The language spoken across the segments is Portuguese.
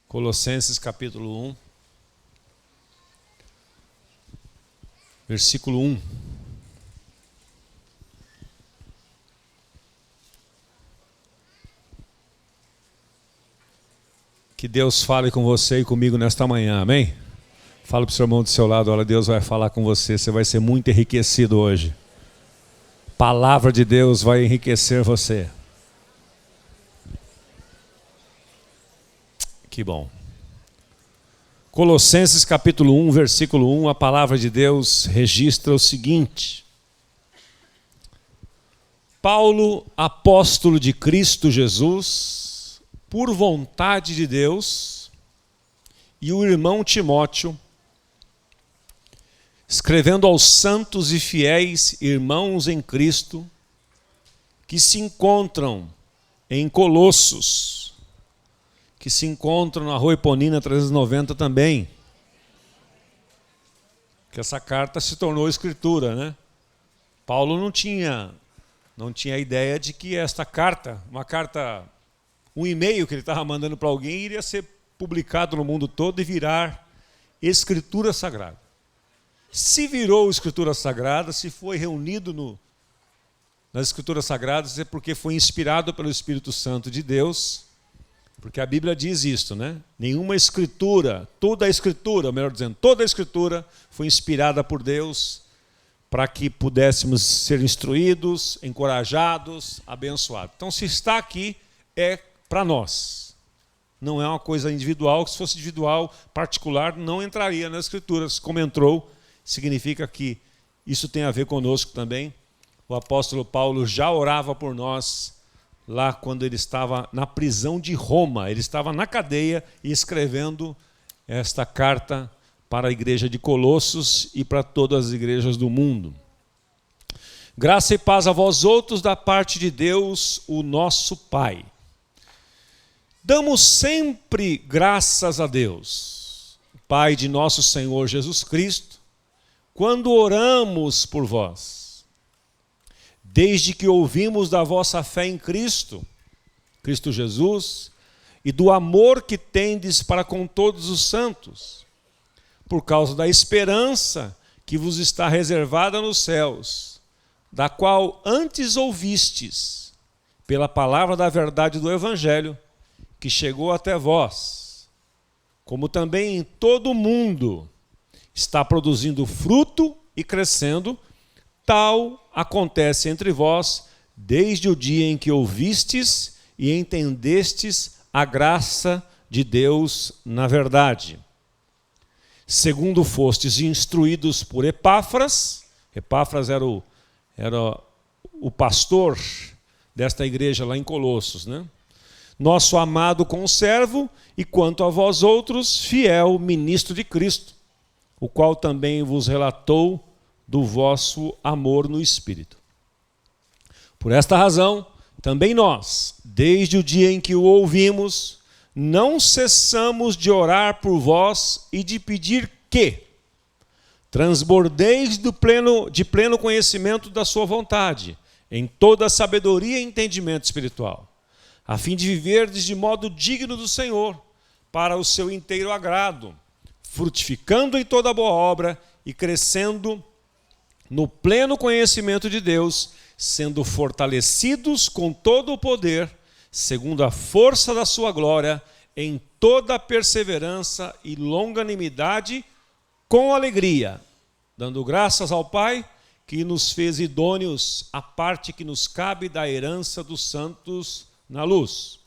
Colossenses capítulo 1, versículo 1. Que Deus fale com você e comigo nesta manhã, amém? Fala para o seu irmão do seu lado, olha, Deus vai falar com você, você vai ser muito enriquecido hoje. Palavra de Deus vai enriquecer você. Que bom. Colossenses capítulo 1, versículo 1, a palavra de Deus registra o seguinte: Paulo, apóstolo de Cristo Jesus, por vontade de Deus, e o irmão Timóteo, escrevendo aos santos e fiéis irmãos em Cristo, que se encontram em Colossos, que se encontram na Rua Eponina 390 também. Que essa carta se tornou escritura, né? Paulo não tinha a ideia de que esta carta, um e-mail que ele estava mandando para alguém, iria ser publicado no mundo todo e virar escritura sagrada. Se virou escritura sagrada, se foi reunido nas escrituras sagradas, é porque foi inspirado pelo Espírito Santo de Deus. Porque a Bíblia diz isto, né? Nenhuma escritura, toda a escritura foi inspirada por Deus para que pudéssemos ser instruídos, encorajados, abençoados. Então, se está aqui, é para nós. Não é uma coisa individual, que se fosse individual, particular, não entraria nas escrituras. Como entrou, significa que isso tem a ver conosco também. O apóstolo Paulo já orava por nós, lá quando ele estava na prisão de Roma, ele estava na cadeia e escrevendo esta carta para a igreja de Colossos e para todas as igrejas do mundo. Graça e paz a vós outros da parte de Deus, o nosso Pai. Damos sempre graças a Deus, Pai de nosso Senhor Jesus Cristo, quando oramos por vós, desde que ouvimos da vossa fé em Cristo Jesus, e do amor que tendes para com todos os santos, por causa da esperança que vos está reservada nos céus, da qual antes ouvistes, pela palavra da verdade do Evangelho, que chegou até vós, como também em todo o mundo está produzindo fruto e crescendo, tal acontece entre vós desde o dia em que ouvistes e entendestes a graça de Deus na verdade. Segundo fostes instruídos por Epáfras era o pastor desta igreja lá em Colossos, né? Nosso amado conservo, e quanto a vós outros, fiel ministro de Cristo, o qual também vos relatou do vosso amor no Espírito. Por esta razão, também nós, desde o dia em que o ouvimos, não cessamos de orar por vós e de pedir que transbordeis de pleno conhecimento da sua vontade, em toda a sabedoria e entendimento espiritual, a fim de viverdes de modo digno do Senhor, para o seu inteiro agrado, frutificando em toda boa obra e crescendo no pleno conhecimento de Deus, sendo fortalecidos com todo o poder, segundo a força da sua glória, em toda a perseverança e longanimidade, com alegria, dando graças ao Pai, que nos fez idôneos à parte que nos cabe da herança dos santos na luz.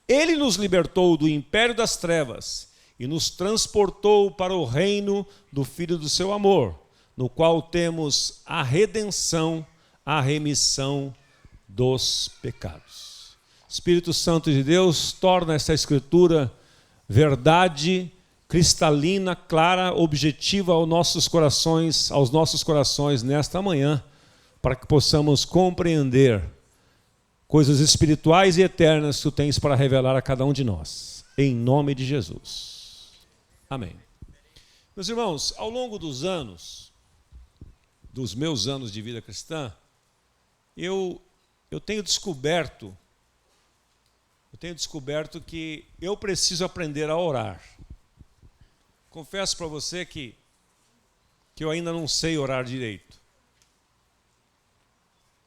Ele nos libertou do império das trevas e nos transportou para o reino do Filho do seu amor, no qual temos a redenção, a remissão dos pecados. Espírito Santo de Deus, torna esta escritura verdade, cristalina, clara, objetiva aos nossos corações nesta manhã, para que possamos compreender coisas espirituais e eternas que tu tens para revelar a cada um de nós. Em nome de Jesus. Amém. Meus irmãos, ao longo dos meus anos de vida cristã, eu tenho descoberto eu tenho descoberto que eu preciso aprender a orar. Confesso para você que eu ainda não sei orar direito.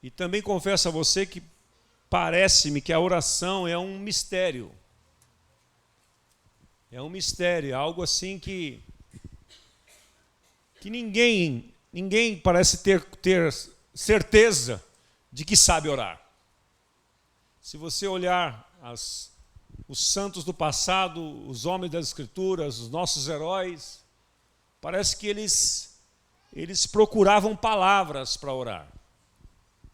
E também confesso a você que parece-me que a oração é um mistério. É um mistério, é algo assim que ninguém parece ter certeza de que sabe orar. Se você olhar os santos do passado, os homens das Escrituras, os nossos heróis, parece que eles procuravam palavras para orar.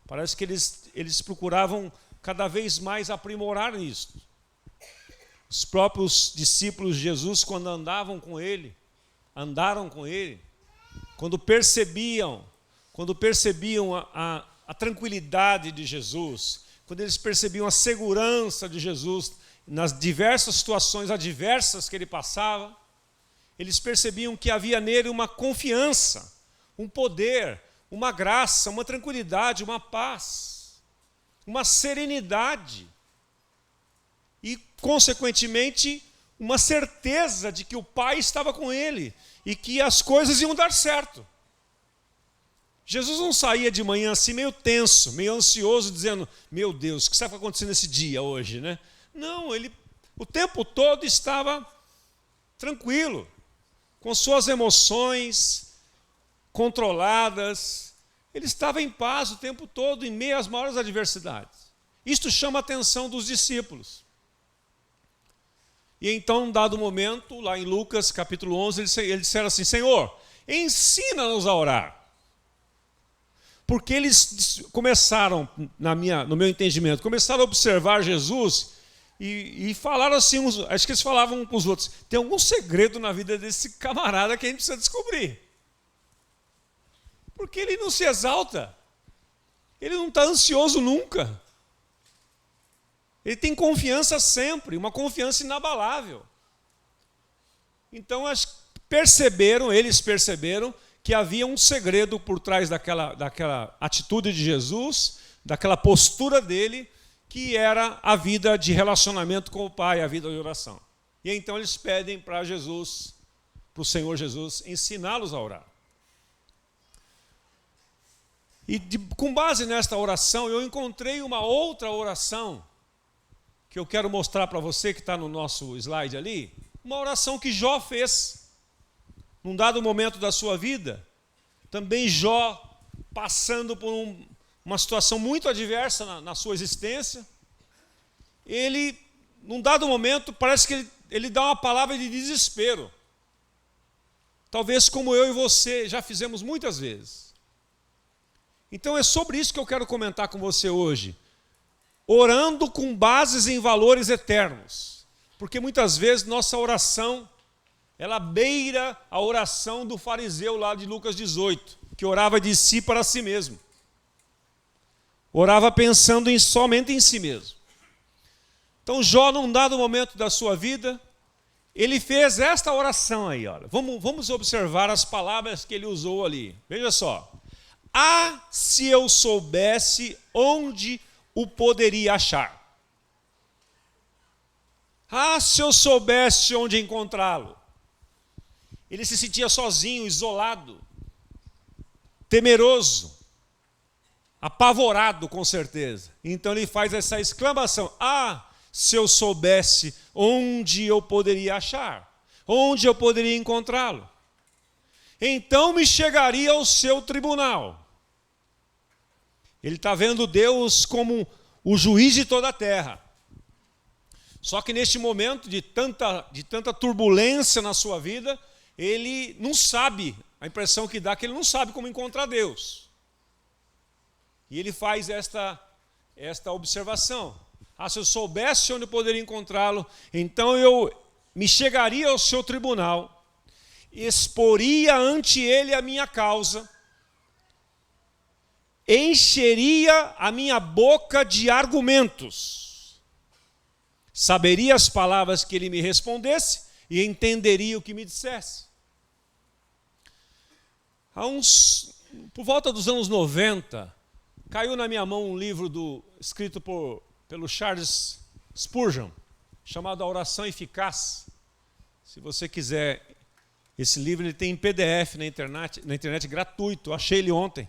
Parece que eles procuravam cada vez mais aprimorar nisso. Os próprios discípulos de Jesus, quando andaram com ele, quando percebiam a tranquilidade de Jesus, quando eles percebiam a segurança de Jesus nas diversas situações adversas que ele passava, eles percebiam que havia nele uma confiança, um poder, uma graça, uma tranquilidade, uma paz, uma serenidade e, consequentemente, uma certeza de que o Pai estava com ele e que as coisas iam dar certo. Jesus não saía de manhã assim meio tenso, meio ansioso, dizendo: meu Deus, o que está acontecendo nesse dia hoje, né? Não, ele o tempo todo estava tranquilo, com suas emoções controladas. Ele estava em paz o tempo todo, em meio às maiores adversidades. Isto chama a atenção dos discípulos. E então, em dado momento, lá em Lucas capítulo 11, eles disseram assim: Senhor, ensina-nos a orar. Porque eles começaram, no meu entendimento, começaram a observar Jesus e falaram assim, acho que eles falavam uns com os outros: tem algum segredo na vida desse camarada que a gente precisa descobrir. Porque ele não se exalta, ele não está ansioso nunca. Ele tem confiança sempre, uma confiança inabalável. Então eles perceberam que havia um segredo por trás daquela atitude de Jesus, daquela postura dele, que era a vida de relacionamento com o Pai, a vida de oração. E então eles pedem para Jesus, para o Senhor Jesus, ensiná-los a orar. E com base nesta oração, eu encontrei uma outra oração, que eu quero mostrar para você, que está no nosso slide ali, uma oração que Jó fez. Num dado momento da sua vida, também Jó, passando por uma situação muito adversa na sua existência, ele, num dado momento, parece que ele dá uma palavra de desespero. Talvez como eu e você já fizemos muitas vezes. Então é sobre isso que eu quero comentar com você hoje. Orando com bases em valores eternos. Porque muitas vezes nossa oração, ela beira a oração do fariseu lá de Lucas 18, que orava de si para si mesmo. Orava pensando somente em si mesmo. Então Jó, num dado momento da sua vida, ele fez esta oração aí. Olha. Vamos observar as palavras que ele usou ali. Veja só. Ah, se eu soubesse onde o poderia achar. Ah, se eu soubesse onde encontrá-lo. Ele se sentia sozinho, isolado, temeroso, apavorado com certeza. Então ele faz essa exclamação: ah, se eu soubesse onde eu poderia achar, onde eu poderia encontrá-lo. Então me chegaria ao seu tribunal. Ele está vendo Deus como o juiz de toda a terra. Só que neste momento de tanta turbulência na sua vida, ele não sabe, a impressão que dá é que ele não sabe como encontrar Deus. E ele faz esta observação: ah, se eu soubesse onde eu poderia encontrá-lo, então eu me chegaria ao seu tribunal, exporia ante ele a minha causa, encheria a minha boca de argumentos, saberia as palavras que ele me respondesse e entenderia o que me dissesse. Por volta dos anos 90, caiu na minha mão um livro escrito pelo Charles Spurgeon, chamado A Oração Eficaz. Se você quiser, esse livro ele tem em PDF na internet gratuito. Eu achei ele ontem,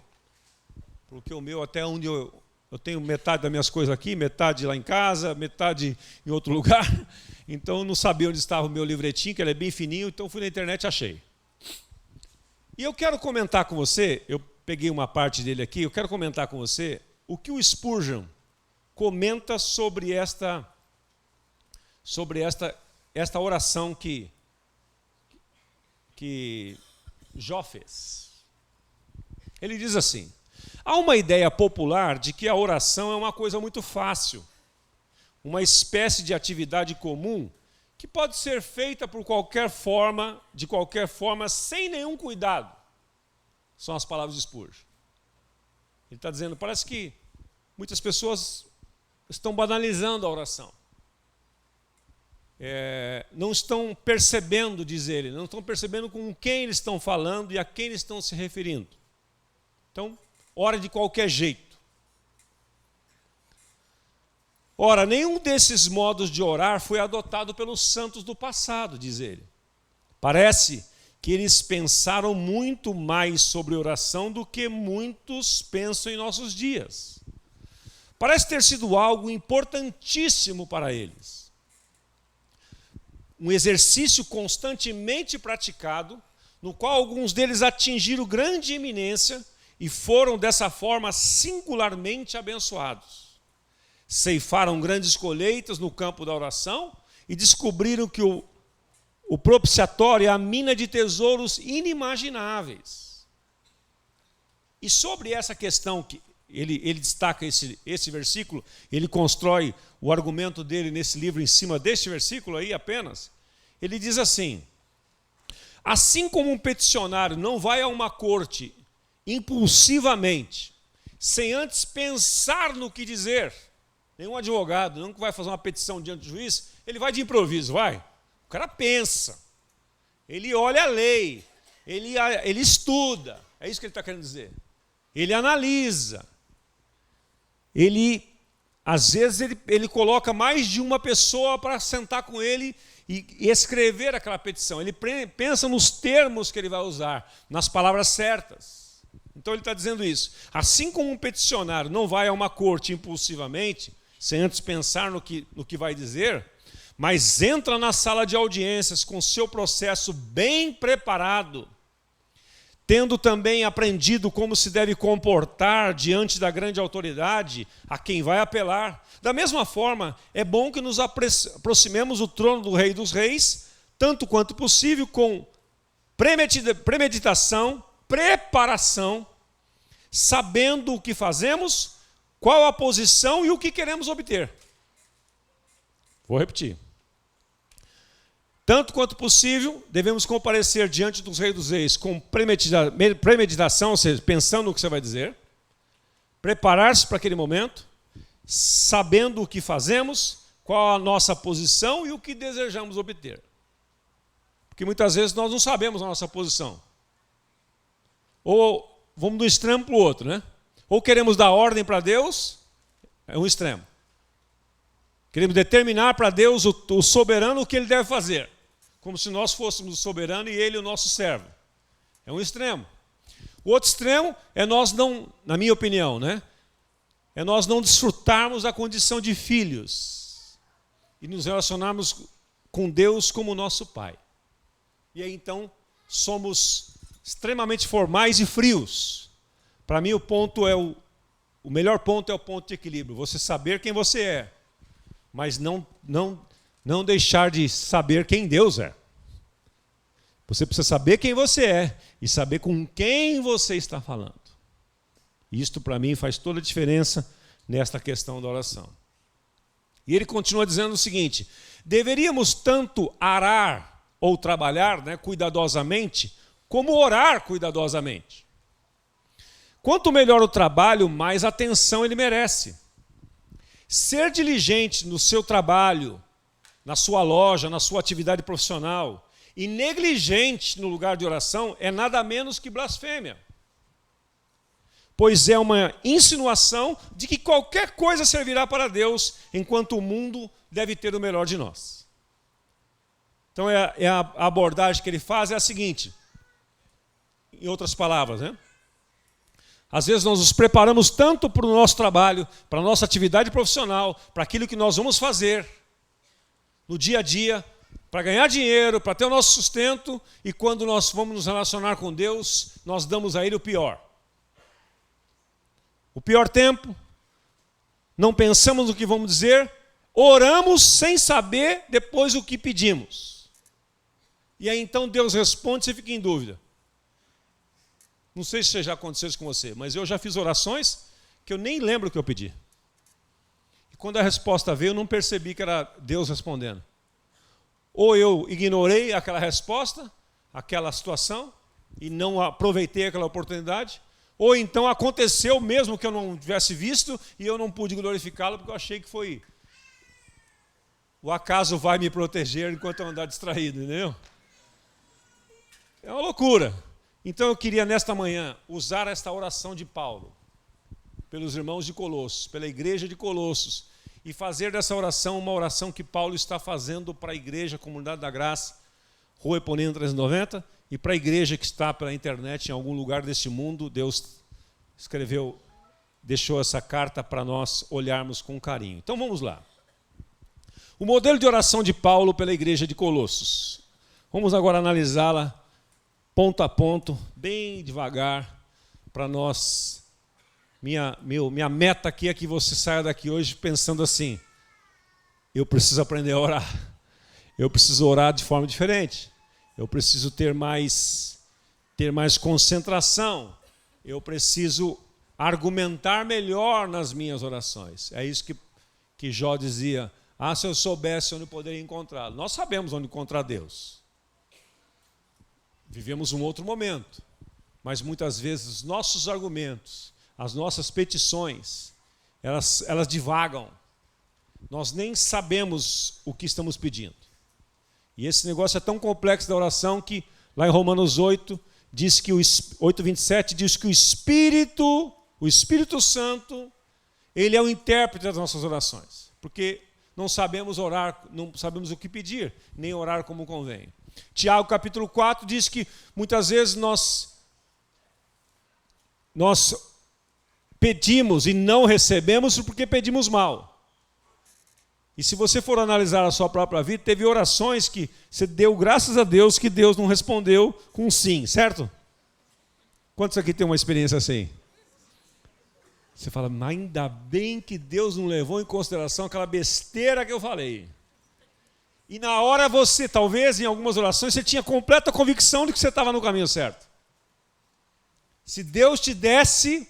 porque o meu, até onde eu tenho metade das minhas coisas aqui, metade lá em casa, metade em outro lugar. Então eu não sabia onde estava o meu livretinho, que ele é bem fininho, então fui na internet e achei. E eu quero comentar com você, eu peguei uma parte dele aqui, eu quero comentar com você o que o Spurgeon comenta sobre esta oração que Jó fez. Ele diz assim: há uma ideia popular de que a oração é uma coisa muito fácil, uma espécie de atividade comum que pode ser feita de qualquer forma, sem nenhum cuidado. São as palavras de Spurgeon. Ele está dizendo, parece que muitas pessoas estão banalizando a oração. Não estão percebendo, diz ele, não estão percebendo com quem eles estão falando e a quem eles estão se referindo. Então, ora de qualquer jeito. Ora, nenhum desses modos de orar foi adotado pelos santos do passado, diz ele. Parece que eles pensaram muito mais sobre oração do que muitos pensam em nossos dias. Parece ter sido algo importantíssimo para eles. Um exercício constantemente praticado, no qual alguns deles atingiram grande eminência e foram, dessa forma, singularmente abençoados. Ceifaram grandes colheitas no campo da oração e descobriram que o propiciatório é a mina de tesouros inimagináveis. E sobre essa questão que ele destaca esse versículo, ele constrói o argumento dele nesse livro em cima deste versículo aí apenas. Ele diz assim: assim como um peticionário não vai a uma corte impulsivamente, sem antes pensar no que dizer, nenhum advogado, não que vai fazer uma petição diante do juiz, ele vai de improviso, vai. O cara pensa, ele olha a lei, ele estuda, é isso que ele está querendo dizer. Ele analisa, às vezes ele coloca mais de uma pessoa para sentar com ele e escrever aquela petição. Ele pensa nos termos que ele vai usar, nas palavras certas. Então ele está dizendo isso. Assim como um peticionário não vai a uma corte impulsivamente, sem antes pensar no que vai dizer, mas entra na sala de audiências com seu processo bem preparado, tendo também aprendido como se deve comportar diante da grande autoridade a quem vai apelar. Da mesma forma, é bom que nos aproximemos do trono do Rei dos Reis, tanto quanto possível, com premeditação, preparação, sabendo o que fazemos, qual a posição e o que queremos obter. Vou repetir. Tanto quanto possível, devemos comparecer diante dos Reis dos Reis com premeditação, ou seja, pensando no que você vai dizer, preparar-se para aquele momento, sabendo o que fazemos, qual a nossa posição e o que desejamos obter. Porque muitas vezes nós não sabemos a nossa posição. Ou vamos de um extremo para o outro, né? Ou queremos dar ordem para Deus, é um extremo. Queremos determinar para Deus, o soberano, o que ele deve fazer. Como se nós fôssemos o soberano e ele o nosso servo. É um extremo. O outro extremo é nós não, na minha opinião, né? É nós não desfrutarmos da condição de filhos e nos relacionarmos com Deus como nosso Pai. E aí então somos extremamente formais e frios. Para mim o melhor ponto é o ponto de equilíbrio. Você saber quem você é, mas não deixar de saber quem Deus é. Você precisa saber quem você é e saber com quem você está falando. Isto, para mim, faz toda a diferença nesta questão da oração. E ele continua dizendo o seguinte: deveríamos tanto arar ou trabalhar, né, cuidadosamente, como orar cuidadosamente. Quanto melhor o trabalho, mais atenção ele merece. Ser diligente no seu trabalho, na sua loja, na sua atividade profissional, e negligente no lugar de oração é nada menos que blasfêmia. pois é uma insinuação de que qualquer coisa servirá para Deus, enquanto o mundo deve ter o melhor de nós. Então a abordagem que ele faz é a seguinte, em outras palavras, né? Às vezes nós nos preparamos tanto para o nosso trabalho, para a nossa atividade profissional, para aquilo que nós vamos fazer no dia a dia, para ganhar dinheiro, para ter o nosso sustento, e quando nós vamos nos relacionar com Deus, nós damos a Ele o pior. O pior tempo, não pensamos no que vamos dizer, oramos sem saber depois o que pedimos. E aí então Deus responde e você fica em dúvida. Não sei se já aconteceu isso com você, mas eu já fiz orações que eu nem lembro o que eu pedi. E quando a resposta veio, eu não percebi que era Deus respondendo. Ou eu ignorei aquela resposta, aquela situação, e não aproveitei aquela oportunidade, ou então aconteceu mesmo que eu não tivesse visto e eu não pude glorificá-lo porque eu achei que foi o acaso vai me proteger enquanto eu andar distraído, entendeu? É uma loucura. Então eu queria nesta manhã usar esta oração de Paulo pelos irmãos de Colossos, pela igreja de Colossos, e fazer dessa oração uma oração que Paulo está fazendo para a igreja, Comunidade da Graça, Rua Eponina 390, e para a igreja que está pela internet em algum lugar deste mundo. Deus escreveu, deixou essa carta para nós olharmos com carinho. Então vamos lá. O modelo de oração de Paulo pela igreja de Colossos. Vamos agora analisá-la ponto a ponto, bem devagar, para nós. Minha meta aqui é que você saia daqui hoje pensando assim, eu preciso aprender a orar. Eu preciso orar de forma diferente. Eu preciso ter mais concentração. Eu preciso argumentar melhor nas minhas orações. É isso que Jó dizia, se eu soubesse onde eu poderia encontrá-lo. Nós sabemos onde encontrar Deus. Vivemos um outro momento, mas muitas vezes os nossos argumentos, as nossas petições, elas divagam. Nós nem sabemos o que estamos pedindo. E esse negócio é tão complexo da oração que lá em Romanos 8, 8:27 diz que o Espírito Santo, ele é o intérprete das nossas orações, porque não sabemos orar, não sabemos o que pedir, nem orar como convém. Tiago capítulo 4 diz que muitas vezes nós pedimos e não recebemos porque pedimos mal. E se você for analisar a sua própria vida, teve orações que você deu graças a Deus que Deus não respondeu com sim, certo? Quantos aqui tem uma experiência assim? Você fala, mas ainda bem que Deus não levou em consideração aquela besteira que eu falei. E na hora você, talvez em algumas orações, você tinha completa convicção de que você estava no caminho certo. Se Deus te desse...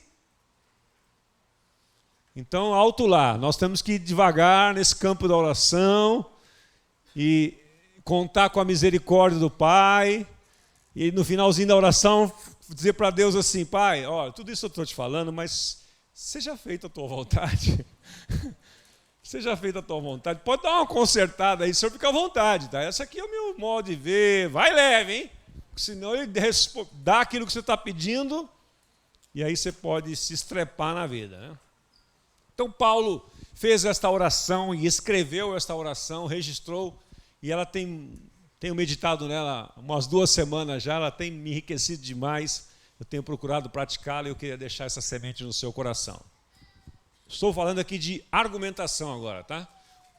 Então, alto lá, nós temos que ir devagar nesse campo da oração e contar com a misericórdia do Pai. E no finalzinho da oração, dizer para Deus assim, Pai, ó, tudo isso eu estou te falando, mas seja feita a tua vontade. Seja feita a tua vontade. Pode dar uma consertada aí, o senhor fica à vontade, tá? Esse aqui é o meu modo de ver. Vai leve, hein? Senão ele dá aquilo que você está pedindo e aí você pode se estrepar na vida, né? Então Paulo fez esta oração e escreveu esta oração, registrou, e ela tenho meditado nela umas 2 semanas já, ela tem me enriquecido demais, eu tenho procurado praticá-la e eu queria deixar essa semente no seu coração. Estou falando aqui de argumentação agora, tá?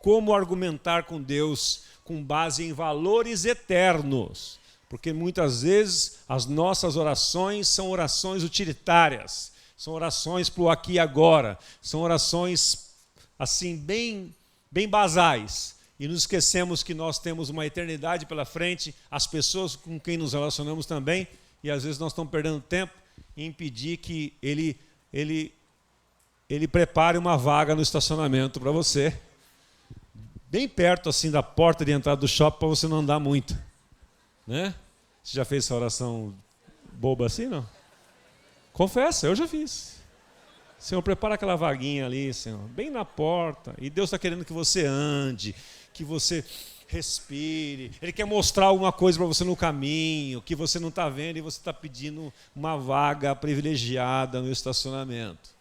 Como argumentar com Deus com base em valores eternos, porque muitas vezes as nossas orações são orações utilitárias, são orações para o aqui e agora, são orações assim bem basais, e nos esquecemos que nós temos uma eternidade pela frente, as pessoas com quem nos relacionamos também, e às vezes nós estamos perdendo tempo em impedir que ele prepare uma vaga no estacionamento para você, bem perto assim da porta de entrada do shopping, para você não andar muito, né? Você já fez essa oração boba assim, não? Confessa, eu já fiz. Senhor, prepara aquela vaguinha ali, Senhor, bem na porta. E Deus está querendo que você ande, que você respire. Ele quer mostrar alguma coisa para você no caminho, que você não está vendo e você está pedindo uma vaga privilegiada no estacionamento.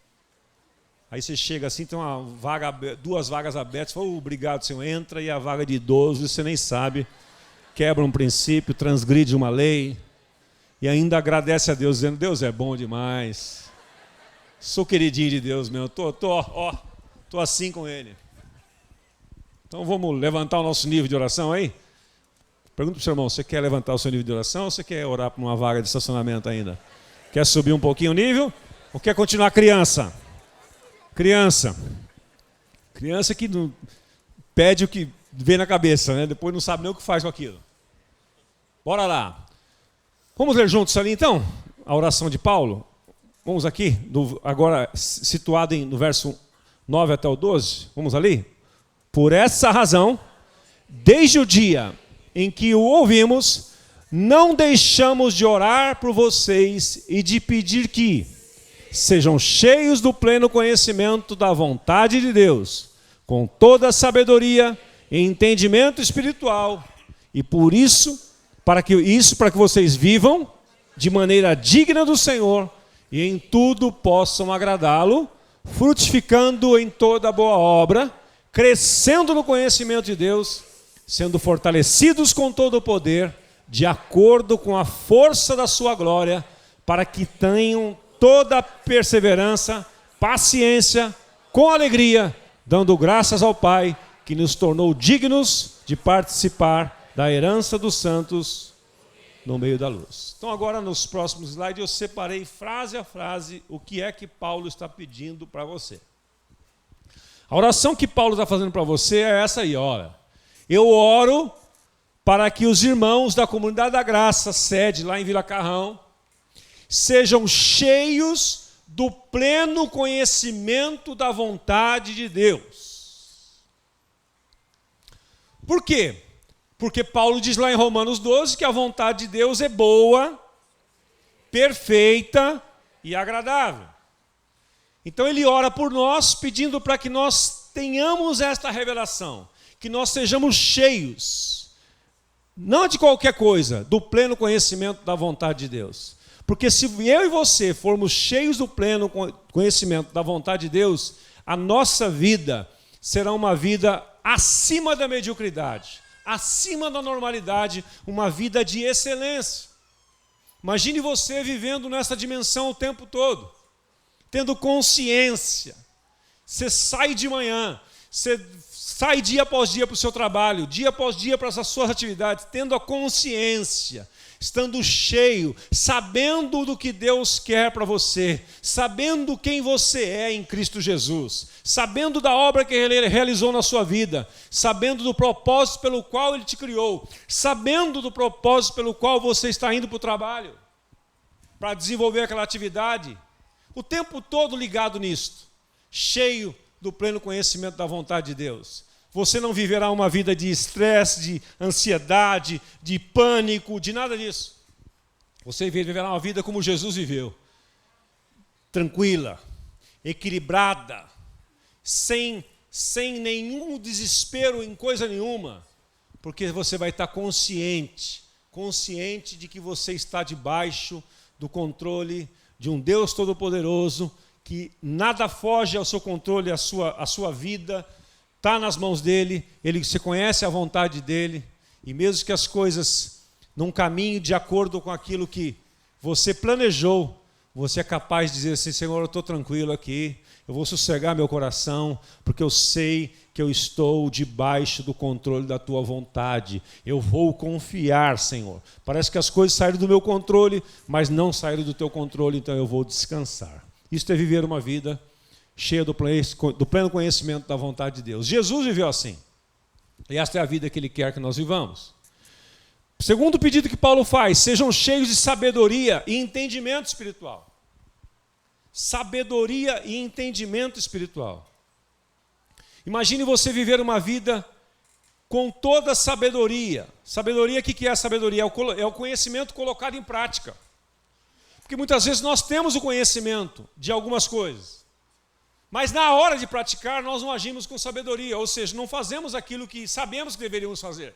Aí você chega assim, tem uma vaga, duas vagas abertas, fala, obrigado, senhor, entra, e a vaga de idoso, você nem sabe, quebra um princípio, transgride uma lei, e ainda agradece a Deus, dizendo, Deus é bom demais, sou queridinho de Deus mesmo, tô assim com Ele. Então vamos levantar o nosso nível de oração aí? Pergunta para o seu irmão, você quer levantar o seu nível de oração ou você quer orar por uma vaga de estacionamento ainda? Quer subir um pouquinho o nível ou quer continuar criança? Criança que não pede o que vem na cabeça, né? Depois não sabe nem o que faz com aquilo. Bora lá. Vamos ler juntos ali então a oração de Paulo? Vamos aqui, agora situado no verso 9 até o 12. Vamos ali? Por essa razão, desde o dia em que o ouvimos, não deixamos de orar por vocês e de pedir que sejam cheios do pleno conhecimento da vontade de Deus, com toda a sabedoria e entendimento espiritual, e por isso, para que vocês vivam de maneira digna do Senhor e em tudo possam agradá-lo, frutificando em toda boa obra, crescendo no conhecimento de Deus, sendo fortalecidos com todo o poder, de acordo com a força da sua glória, para que tenham toda a perseverança, paciência, com alegria, dando graças ao Pai, que nos tornou dignos de participar da herança dos santos no meio da luz. Então agora nos próximos slides eu separei frase a frase o que é que Paulo está pedindo para você. A oração que Paulo está fazendo para você é essa aí, olha. Eu oro para que os irmãos da Comunidade da Graça, sede lá em Vila Carrão, sejam cheios do pleno conhecimento da vontade de Deus. Por quê? Porque Paulo diz lá em Romanos 12 que a vontade de Deus é boa, perfeita e agradável. Então ele ora por nós, pedindo para que nós tenhamos esta revelação, que nós sejamos cheios, não de qualquer coisa, do pleno conhecimento da vontade de Deus. Porque se eu e você formos cheios do pleno conhecimento da vontade de Deus, a nossa vida será uma vida acima da mediocridade, acima da normalidade, uma vida de excelência. Imagine você vivendo nessa dimensão o tempo todo, tendo consciência. Você sai de manhã, você sai dia após dia para o seu trabalho, dia após dia para as suas atividades, tendo a consciência, estando cheio, sabendo do que Deus quer para você, sabendo quem você é em Cristo Jesus, sabendo da obra que Ele realizou na sua vida, sabendo do propósito pelo qual Ele te criou, sabendo do propósito pelo qual você está indo para o trabalho, para desenvolver aquela atividade, o tempo todo ligado nisto, cheio do pleno conhecimento da vontade de Deus. Você não viverá uma vida de estresse, de ansiedade, de pânico, de nada disso. Você viverá uma vida como Jesus viveu. Tranquila, equilibrada, sem nenhum desespero em coisa nenhuma. Porque você vai estar consciente de que você está debaixo do controle de um Deus Todo-Poderoso, que nada foge ao seu controle, a sua vida está nas mãos dele, você conhece a vontade dele, e mesmo que as coisas não caminhem de acordo com aquilo que você planejou, você é capaz de dizer assim, Senhor, eu estou tranquilo aqui, eu vou sossegar meu coração, porque eu sei que eu estou debaixo do controle da tua vontade, eu vou confiar, Senhor. Parece que as coisas saíram do meu controle, mas não saíram do teu controle, então eu vou descansar. Isso é viver uma vida cheia do pleno conhecimento da vontade de Deus. Jesus viveu assim. E esta é a vida que Ele quer que nós vivamos. Segundo pedido que Paulo faz, sejam cheios de sabedoria e entendimento espiritual. Sabedoria e entendimento espiritual. Imagine você viver uma vida com toda a sabedoria. Sabedoria, o que é a sabedoria? É o conhecimento colocado em prática. Porque muitas vezes nós temos o conhecimento de algumas coisas, Mas na hora de praticar, nós não agimos com sabedoria, ou seja, não fazemos aquilo que sabemos que deveríamos fazer.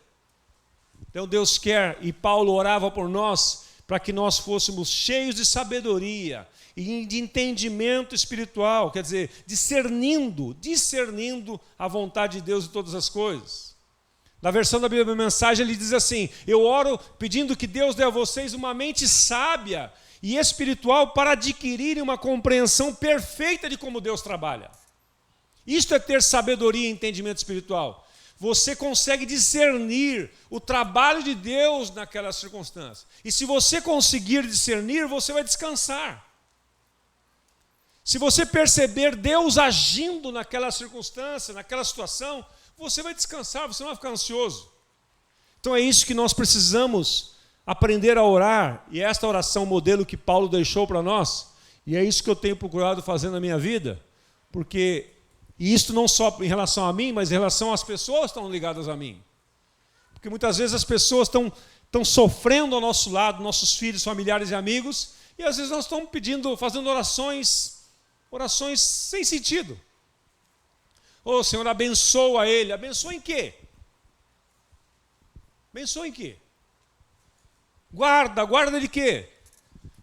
Então Deus quer, e Paulo orava por nós, para que nós fôssemos cheios de sabedoria e de entendimento espiritual, quer dizer, discernindo a vontade de Deus em todas as coisas. Na versão da Bíblia Mensagem ele diz assim: eu oro pedindo que Deus dê a vocês uma mente sábia e espiritual para adquirirem uma compreensão perfeita de como Deus trabalha. Isto é ter sabedoria e entendimento espiritual. Você consegue discernir o trabalho de Deus naquela circunstância. E se você conseguir discernir, você vai descansar. Se você perceber Deus agindo naquela circunstância, naquela situação, você vai descansar, você não vai ficar ansioso. Então é isso que nós precisamos aprender a orar, e esta oração modelo que Paulo deixou para nós, e é isso que eu tenho procurado fazer na minha vida, porque, e isso não só em relação a mim, mas em relação às pessoas que estão ligadas a mim. Porque muitas vezes as pessoas estão sofrendo ao nosso lado, nossos filhos, familiares e amigos, e às vezes nós estamos pedindo, fazendo orações sem sentido. Ô Senhor, abençoa ele. Abençoa em quê? Abençoa em quê? Guarda de quê?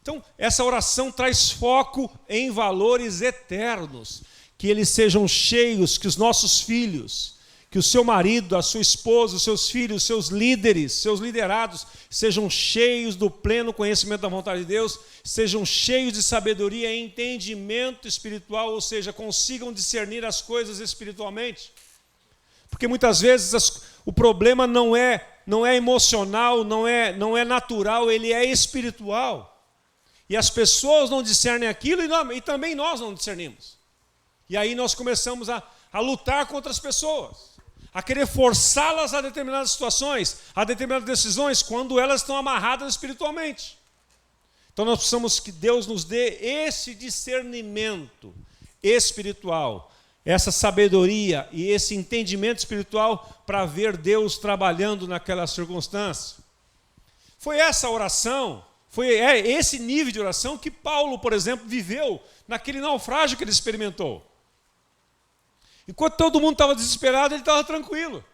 Então, essa oração traz foco em valores eternos. Que eles sejam cheios, que os nossos filhos, que o seu marido, a sua esposa, os seus filhos, os seus líderes, seus liderados, sejam cheios do pleno conhecimento da vontade de Deus, sejam cheios de sabedoria e entendimento espiritual, ou seja, consigam discernir as coisas espiritualmente. Porque muitas vezes o problema não é emocional, não é natural, ele é espiritual. E as pessoas não discernem aquilo e também nós não discernimos. E aí nós começamos a lutar contra as pessoas, a querer forçá-las a determinadas situações, a determinadas decisões, quando elas estão amarradas espiritualmente. Então nós precisamos que Deus nos dê esse discernimento espiritual, essa sabedoria e esse entendimento espiritual para ver Deus trabalhando naquela circunstância. Foi essa oração, esse nível de oração que Paulo, por exemplo, viveu naquele naufrágio que ele experimentou. Enquanto todo mundo estava desesperado, ele estava tranquilo.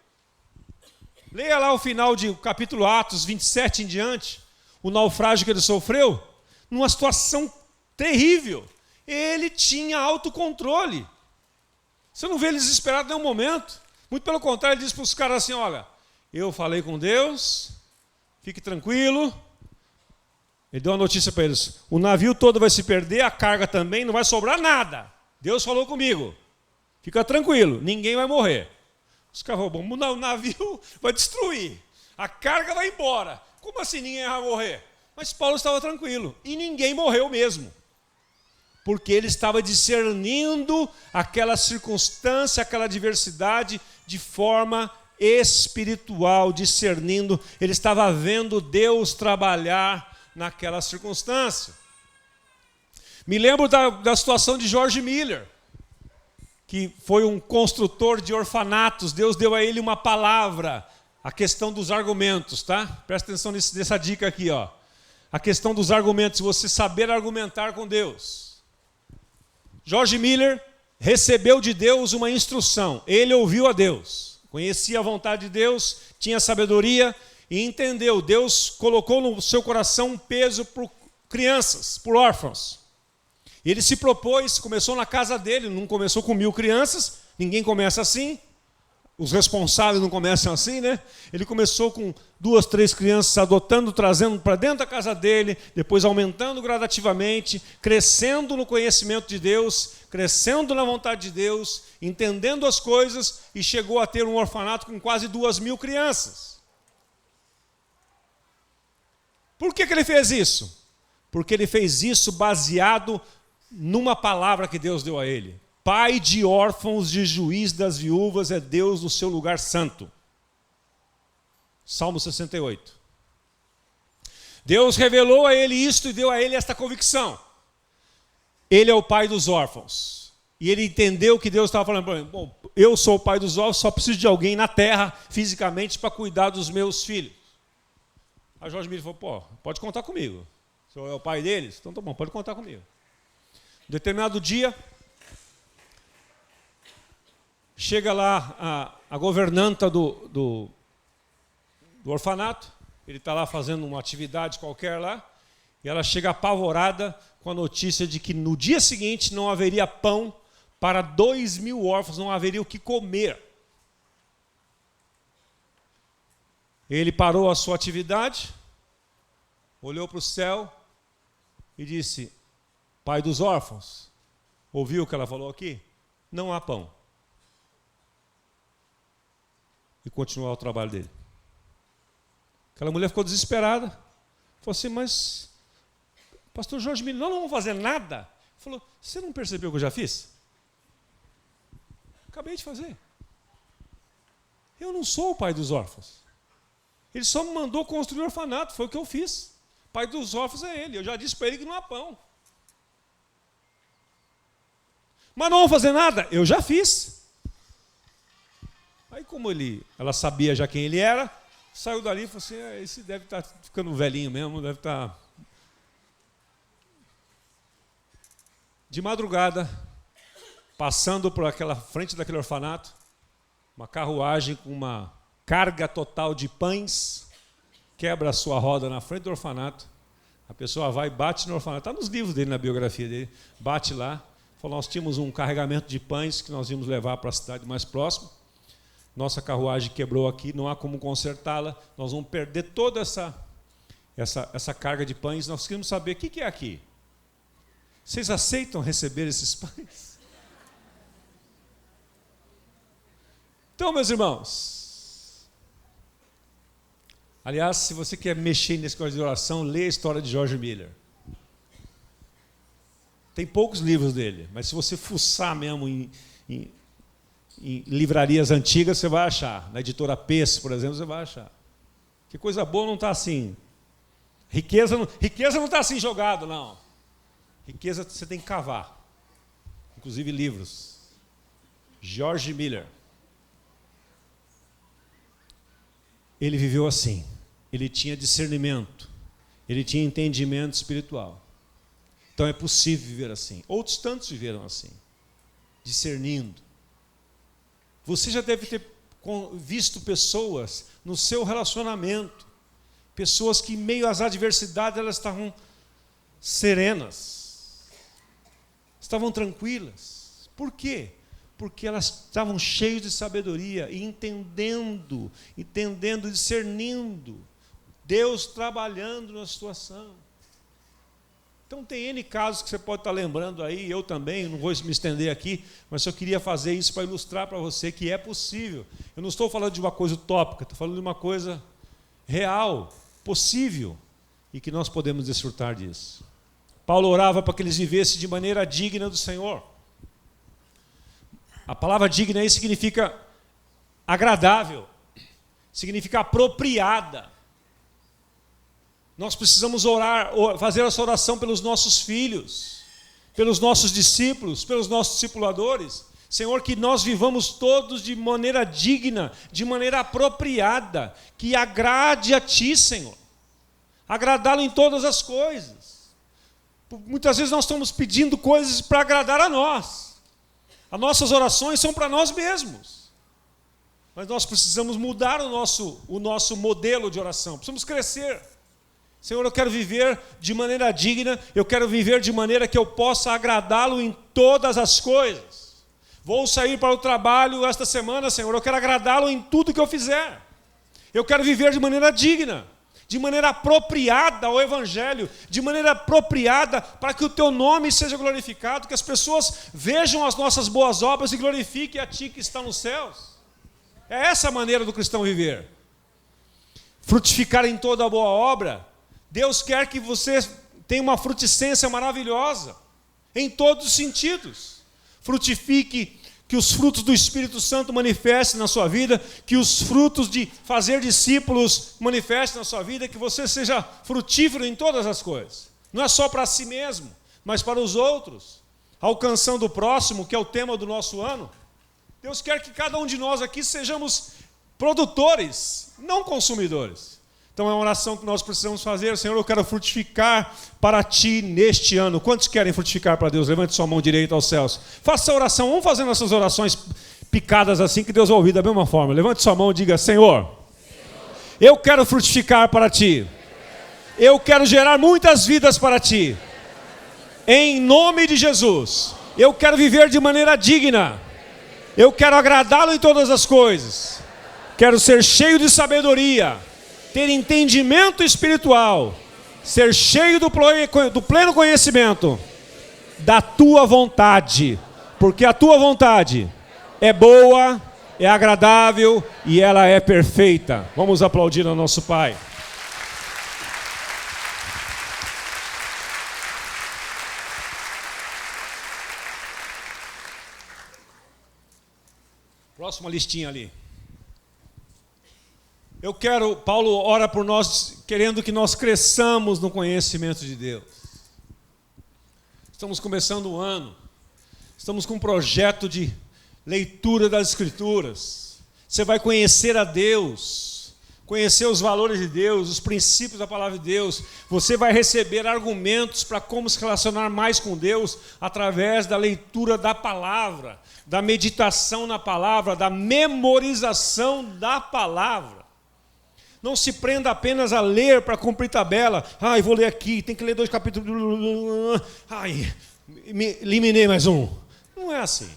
Leia lá o final do capítulo Atos 27 em diante, o naufrágio que ele sofreu, numa situação terrível. Ele tinha autocontrole. Você não vê ele desesperado em nenhum momento. Muito pelo contrário, ele diz para os caras assim: olha, eu falei com Deus, fique tranquilo. Ele deu uma notícia para eles: o navio todo vai se perder, a carga também, não vai sobrar nada. Deus falou comigo. Fica tranquilo, ninguém vai morrer. Os caras falaram: bom, o navio vai destruir, a carga vai embora. Como assim ninguém vai morrer? Mas Paulo estava tranquilo, e ninguém morreu mesmo. Porque ele estava discernindo aquela circunstância, aquela adversidade de forma espiritual, discernindo. Ele estava vendo Deus trabalhar naquela circunstância. Me lembro da situação de George Miller, que foi um construtor de orfanatos. Deus deu a ele uma palavra, a questão dos argumentos, tá? Presta atenção nessa dica aqui, ó. A questão dos argumentos, você saber argumentar com Deus. George Miller recebeu de Deus uma instrução. Ele ouviu a Deus, conhecia a vontade de Deus, tinha sabedoria e entendeu. Deus colocou no seu coração um peso por crianças, por órfãos. Ele se propôs, começou na casa dele, não começou com 1000 crianças, ninguém começa assim, os responsáveis não começam assim, né? Ele começou com 2, 3 crianças, adotando, trazendo para dentro da casa dele, depois aumentando gradativamente, crescendo no conhecimento de Deus, crescendo na vontade de Deus, entendendo as coisas, e chegou a ter um orfanato com quase 2.000 crianças. Por que ele fez isso? Porque ele fez isso baseado numa palavra que Deus deu a ele. Pai de órfãos, de juiz das viúvas, é Deus no seu lugar santo. Salmo 68. Deus revelou a ele isto e deu a ele esta convicção. Ele é o pai dos órfãos. E ele entendeu que Deus estava falando para ele: bom, eu sou o pai dos órfãos, só preciso de alguém na terra, fisicamente, para cuidar dos meus filhos. Aí Jorge Miller falou: pô, pode contar comigo. O senhor é o pai deles? Então tá bom, pode contar comigo. Determinado dia, Chega lá a governanta do orfanato, ele está lá fazendo uma atividade qualquer lá, e ela chega apavorada com a notícia de que no dia seguinte não haveria pão para 2.000 órfãos, não haveria o que comer. Ele parou a sua atividade, olhou para o céu e disse: Pai dos órfãos, ouviu o que ela falou aqui? Não há pão. E continuou o trabalho dele. Aquela mulher ficou desesperada. Falou assim: mas, pastor Jorge Miller, nós não vamos fazer nada? Ele falou: você não percebeu o que eu já fiz? Acabei de fazer. Eu não sou o pai dos órfãos. Ele só me mandou construir um orfanato, foi o que eu fiz. O pai dos órfãos é ele. Eu já disse para ele que não há pão. Mas não vamos fazer nada? Eu já fiz. Aí como ela sabia já quem ele era, saiu dali e falou assim: esse deve estar ficando velhinho mesmo, deve estar... De madrugada, passando por aquela frente daquele orfanato, uma carruagem com uma carga total de pães, quebra a sua roda na frente do orfanato, a pessoa vai e bate no orfanato, está nos livros dele, na biografia dele, bate lá, falou: nós tínhamos um carregamento de pães que nós íamos levar para a cidade mais próxima, nossa carruagem quebrou aqui, não há como consertá-la, nós vamos perder toda essa carga de pães, nós queremos saber o que é aqui. Vocês aceitam receber esses pães? Então, meus irmãos, aliás, se você quer mexer nesse coisa de oração, lê a história de George Miller. Tem poucos livros dele, mas se você fuçar mesmo em livrarias antigas, você vai achar. Na editora Peço, por exemplo, você vai achar. Que coisa boa não está assim. Riqueza não está assim jogado, não. Riqueza você tem que cavar. Inclusive livros. George Miller. Ele viveu assim. Ele tinha discernimento. Ele tinha entendimento espiritual. Então é possível viver assim. Outros tantos viveram assim. Discernindo. Você já deve ter visto pessoas no seu relacionamento. Pessoas que, em meio às adversidades, elas estavam serenas. Estavam tranquilas. Por quê? Porque elas estavam cheias de sabedoria e entendendo, discernindo. Deus trabalhando na situação. Então tem N casos que você pode estar lembrando aí, eu também, não vou me estender aqui, mas eu queria fazer isso para ilustrar para você que é possível. Eu não estou falando de uma coisa utópica, estou falando de uma coisa real, possível, e que nós podemos desfrutar disso. Paulo orava para que eles vivessem de maneira digna do Senhor. A palavra digna aí significa agradável, significa apropriada. Nós precisamos orar, fazer essa oração pelos nossos filhos, pelos nossos discípulos, pelos nossos discipuladores. Senhor, que nós vivamos todos de maneira digna, de maneira apropriada, que agrade a Ti, Senhor. Agradá-lo em todas as coisas. Muitas vezes nós estamos pedindo coisas para agradar a nós. As nossas orações são para nós mesmos. Mas nós precisamos mudar o nosso modelo de oração. Precisamos crescer. Senhor, eu quero viver de maneira digna, eu quero viver de maneira que eu possa agradá-lo em todas as coisas. Vou sair para o trabalho esta semana, Senhor, eu quero agradá-lo em tudo que eu fizer. Eu quero viver de maneira digna, de maneira apropriada ao Evangelho, de maneira apropriada para que o Teu nome seja glorificado, que as pessoas vejam as nossas boas obras e glorifiquem a Ti que está nos céus. É essa a maneira do cristão viver. Frutificar em toda a boa obra. Deus quer que você tenha uma frutificência maravilhosa, em todos os sentidos. Frutifique, que os frutos do Espírito Santo manifestem na sua vida, que os frutos de fazer discípulos manifestem na sua vida, que você seja frutífero em todas as coisas. Não é só para si mesmo, mas para os outros. Alcançando o próximo, que é o tema do nosso ano. Deus quer que cada um de nós aqui sejamos produtores, não consumidores. Então é uma oração que nós precisamos fazer. Senhor, eu quero frutificar para Ti neste ano. Quantos querem frutificar para Deus? Levante sua mão direita aos céus. Faça essa oração. Vamos fazendo essas orações picadas assim que Deus vai ouvir da mesma forma. Levante sua mão e diga: Senhor, eu quero frutificar para Ti. Eu quero gerar muitas vidas para Ti. Em nome de Jesus. Eu quero viver de maneira digna. Eu quero agradá-lo em todas as coisas. Quero ser cheio de sabedoria, ter entendimento espiritual, ser cheio do pleno conhecimento da Tua vontade, porque a Tua vontade é boa, é agradável e ela é perfeita. Vamos aplaudir ao nosso Pai. Próxima listinha ali. Paulo ora por nós, querendo que nós cresçamos no conhecimento de Deus. Estamos começando o ano. Estamos com um projeto de leitura das Escrituras. Você vai conhecer a Deus, conhecer os valores de Deus, os princípios da palavra de Deus. Você vai receber argumentos para como se relacionar mais com Deus através da leitura da palavra, da meditação na palavra, da memorização da palavra. Não se prenda apenas a ler para cumprir tabela. Vou ler aqui, tem que ler 2 capítulos. Eliminei mais um. Não é assim.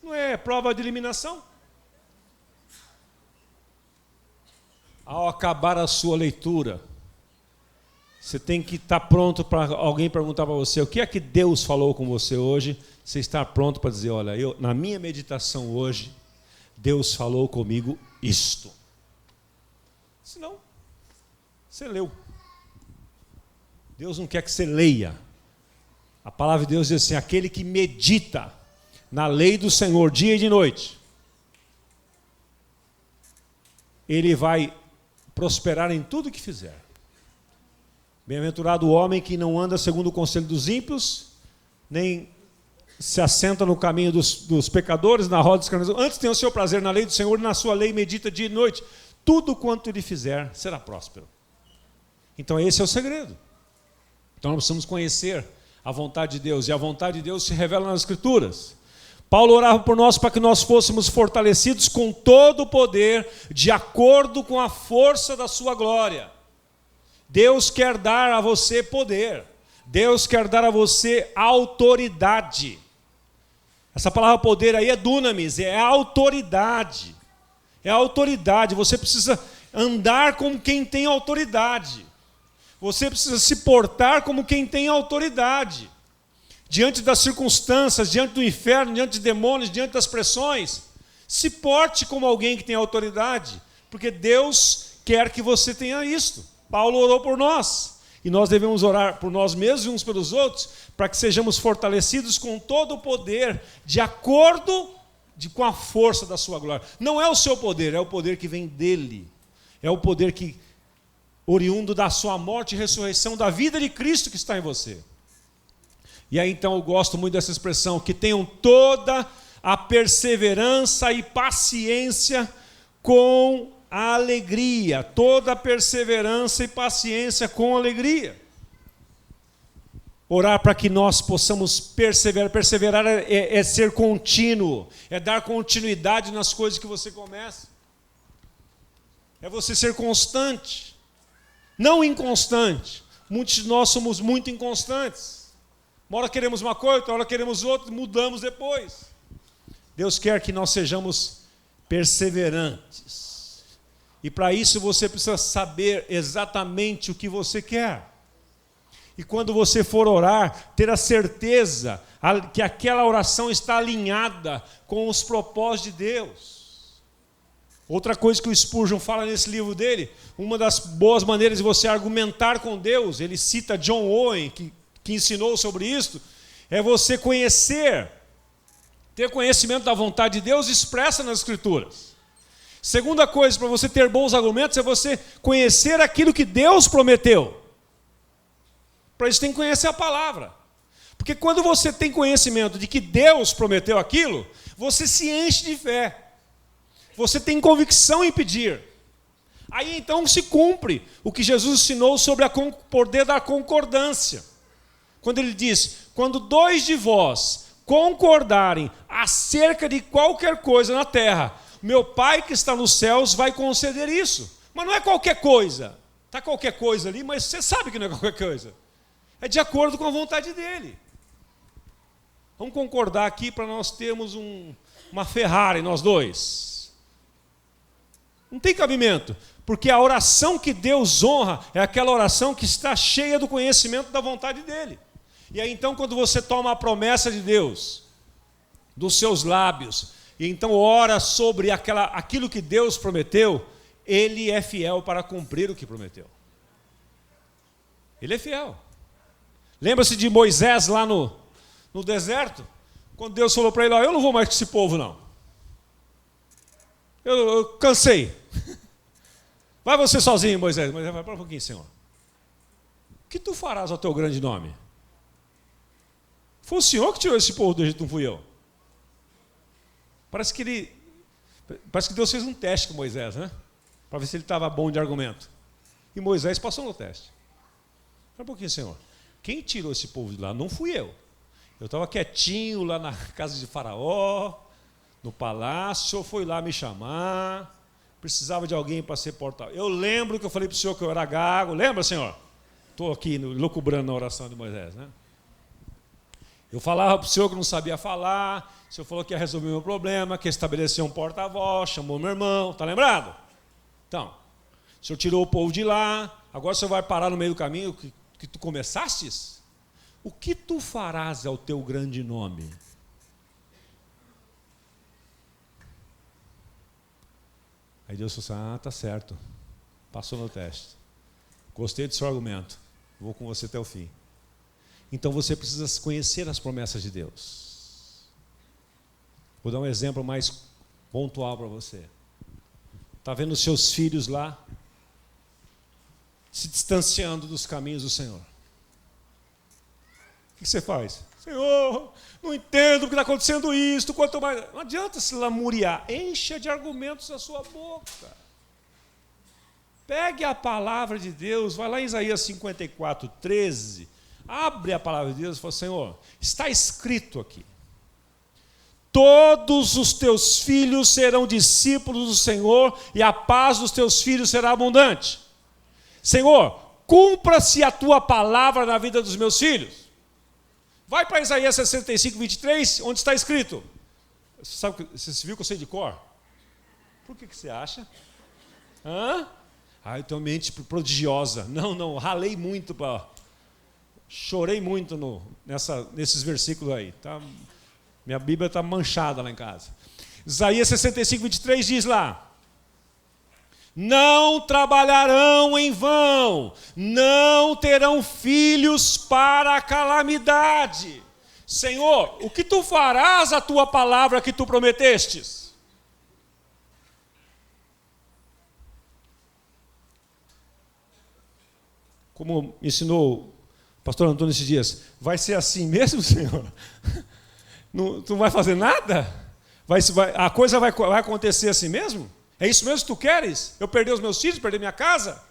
Não é prova de eliminação. Ao acabar a sua leitura, você tem que estar pronto para alguém perguntar para você: o que é que Deus falou com você hoje? Você está pronto para dizer: olha, na minha meditação hoje, Deus falou comigo isto. Senão, você leu. Deus não quer que você leia. A palavra de Deus diz assim: aquele que medita na lei do Senhor dia e de noite, ele vai prosperar em tudo que fizer. Bem-aventurado o homem que não anda segundo o conselho dos ímpios, nem se assenta no caminho dos pecadores, na roda dos escarnecedores. Antes tem o seu prazer na lei do Senhor, e na sua lei medita dia e noite. Tudo quanto ele fizer será próspero. Então esse é o segredo. Então nós precisamos conhecer a vontade de Deus, e a vontade de Deus se revela nas Escrituras. Paulo orava por nós para que nós fôssemos fortalecidos com todo o poder, de acordo com a força da sua glória. Deus quer dar a você poder. Deus quer dar a você autoridade. Essa palavra poder aí é dunamis, é autoridade. É autoridade. Você precisa andar como quem tem autoridade. Você precisa se portar como quem tem autoridade. Diante das circunstâncias, diante do inferno, diante de demônios, diante das pressões, se porte como alguém que tem autoridade, porque Deus quer que você tenha isto. Paulo orou por nós, e nós devemos orar por nós mesmos e uns pelos outros, para que sejamos fortalecidos com todo o poder, de acordo com a força da sua glória. Não é o seu poder, é o poder que vem dele. É o poder que, oriundo da sua morte e ressurreição, da vida de Cristo que está em você. E aí então eu gosto muito dessa expressão: que tenham toda a perseverança e paciência com a alegria. Toda a perseverança e paciência com alegria. Orar para que nós possamos perseverar. Perseverar é ser contínuo, é dar continuidade nas coisas que você começa. É você ser constante, não inconstante. Muitos de nós somos muito inconstantes. Uma hora queremos uma coisa, outra hora queremos outra, mudamos depois. Deus quer que nós sejamos perseverantes. E para isso você precisa saber exatamente o que você quer. E quando você for orar, ter a certeza que aquela oração está alinhada com os propósitos de Deus. Outra coisa que o Spurgeon fala nesse livro dele, uma das boas maneiras de você argumentar com Deus, ele cita John Owen, que ensinou sobre isso, é você conhecer, ter conhecimento da vontade de Deus expressa nas Escrituras. Segunda coisa, para você ter bons argumentos, é você conhecer aquilo que Deus prometeu. Para isso tem que conhecer a palavra. Porque quando você tem conhecimento de que Deus prometeu aquilo, você se enche de fé. Você tem convicção em pedir. Aí então se cumpre o que Jesus ensinou sobre o poder da concordância. Quando ele diz: quando 2 de vós concordarem acerca de qualquer coisa na terra, meu Pai que está nos céus vai conceder isso. Mas não é qualquer coisa. Está qualquer coisa ali, mas você sabe que não é qualquer coisa. É de acordo com a vontade dele. Vamos concordar aqui para nós termos uma Ferrari, nós dois. Não tem cabimento, porque a oração que Deus honra é aquela oração que está cheia do conhecimento da vontade dele. E aí então, quando você toma a promessa de Deus dos seus lábios, e então ora sobre aquilo que Deus prometeu, ele é fiel para cumprir o que prometeu. Ele é fiel. Lembra-se de Moisés lá no deserto? Quando Deus falou para ele, eu não vou mais com esse povo não. Eu cansei. Vai você sozinho, Moisés. Moisés vai para um pouquinho, Senhor. O que tu farás ao teu grande nome? Foi o Senhor que tirou esse povo do Egito, não fui eu. Parece que Deus fez um teste com Moisés, né? Para ver se ele estava bom de argumento. E Moisés passou no teste. Espera um pouquinho, Senhor. Quem tirou esse povo de lá não fui eu. Eu estava quietinho lá na casa de Faraó, no palácio, o Senhor foi lá me chamar, precisava de alguém para ser porta-voz. Eu lembro que eu falei para o Senhor que eu era gago, lembra, Senhor? Estou aqui lucubrando na oração de Moisés, né? Eu falava para o Senhor que não sabia falar, o Senhor falou que ia resolver o meu problema, que ia estabelecer um porta-voz, chamou meu irmão, está lembrado? Então, o Senhor tirou o povo de lá, agora o Senhor vai parar no meio do caminho que tu começastes? O que tu farás ao teu grande nome? Aí Deus falou assim, tá certo, passou no teste. Gostei do seu argumento, vou com você até o fim. Então você precisa conhecer as promessas de Deus. Vou dar um exemplo mais pontual para você. Está vendo os seus filhos lá, se distanciando dos caminhos do Senhor. O que você faz? Senhor, não entendo porque está acontecendo isso, quanto mais... Não adianta se lamuriar, encha de argumentos a sua boca. Pegue a palavra de Deus, vai lá em Isaías 54, 13, abre a palavra de Deus e fala, Senhor, está escrito aqui, todos os teus filhos serão discípulos do Senhor e a paz dos teus filhos será abundante. Senhor, cumpra-se a tua palavra na vida dos meus filhos. Vai para Isaías 65, 23, onde está escrito. Você viu que eu sei de cor? Por que você acha? Eu tenho mente prodigiosa. Não, ralei muito, chorei muito nesses versículos aí. Tá? Minha Bíblia está manchada lá em casa. Isaías 65, 23 diz lá, não trabalharão em vão, não terão filhos para a calamidade. Senhor, o que tu farás a tua palavra que tu prometestes? Como ensinou o pastor Antônio esses dias, vai ser assim mesmo, Senhor? Tu não vai fazer nada? A coisa vai acontecer assim mesmo? É isso mesmo que tu queres? Eu perder os meus filhos, perder minha casa?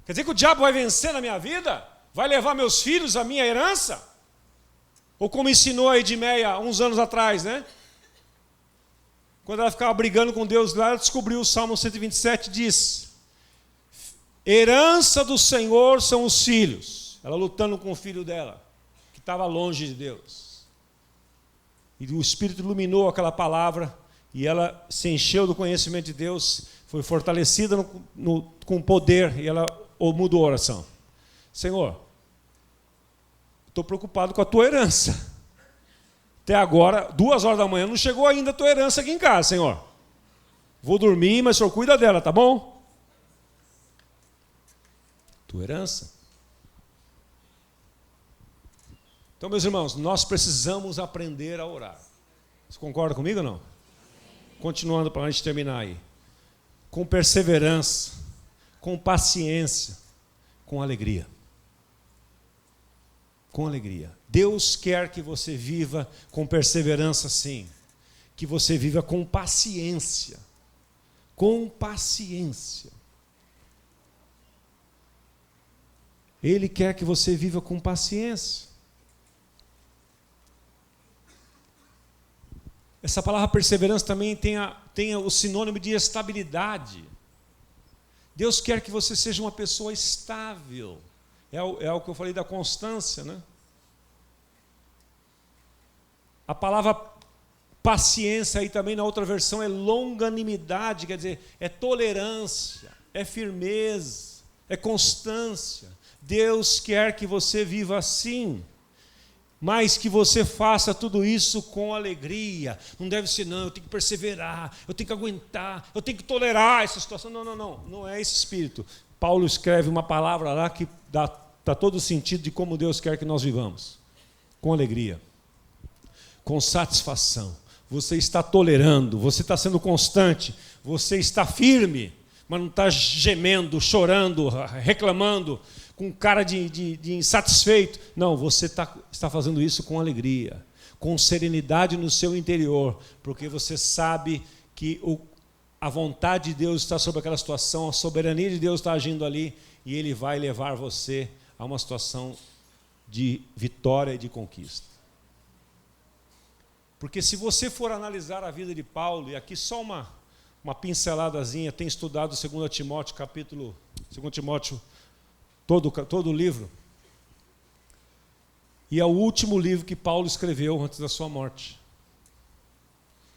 Quer dizer que o diabo vai vencer na minha vida? Vai levar meus filhos a minha herança? Ou como ensinou a Edmeia uns anos atrás, né? Quando ela ficava brigando com Deus lá, ela descobriu o Salmo 127, diz, herança do Senhor são os filhos. Ela lutando com o filho dela, que estava longe de Deus. E o Espírito iluminou aquela palavra, e ela se encheu do conhecimento de Deus, foi fortalecida com poder, e ela mudou a oração. Senhor, estou preocupado com a tua herança. Até agora, 2 horas da manhã, não chegou ainda a tua herança aqui em casa, Senhor. Vou dormir, mas o Senhor cuida dela, tá bom? Tua herança. Então, meus irmãos, nós precisamos aprender a orar. Você concorda comigo ou não? Continuando para a gente terminar aí. Com perseverança, com paciência, com alegria. Com alegria. Deus quer que você viva com perseverança, sim. Que você viva com paciência. Com paciência. Ele quer que você viva com paciência. Essa palavra perseverança também tem o sinônimo de estabilidade. Deus quer que você seja uma pessoa estável. É o que eu falei da constância, né? A palavra paciência aí também na outra versão é longanimidade, quer dizer, é tolerância, é firmeza, é constância. Deus quer que você viva assim, mas que você faça tudo isso com alegria. Não deve ser, não, eu tenho que perseverar, eu tenho que aguentar, eu tenho que tolerar essa situação. Não é esse espírito. Paulo escreve uma palavra lá que dá todo o sentido de como Deus quer que nós vivamos. Com alegria, com satisfação. Você está tolerando, você está sendo constante, você está firme, mas não está gemendo, chorando, reclamando, com cara de insatisfeito. Não, você está fazendo isso com alegria, com serenidade no seu interior, porque você sabe que a vontade de Deus está sobre aquela situação, a soberania de Deus está agindo ali, e Ele vai levar você a uma situação de vitória e de conquista. Porque se você for analisar a vida de Paulo, e aqui só uma pinceladazinha, tem estudado 2 Timóteo, capítulo 2 Timóteo, todo o livro, e é o último livro que Paulo escreveu antes da sua morte.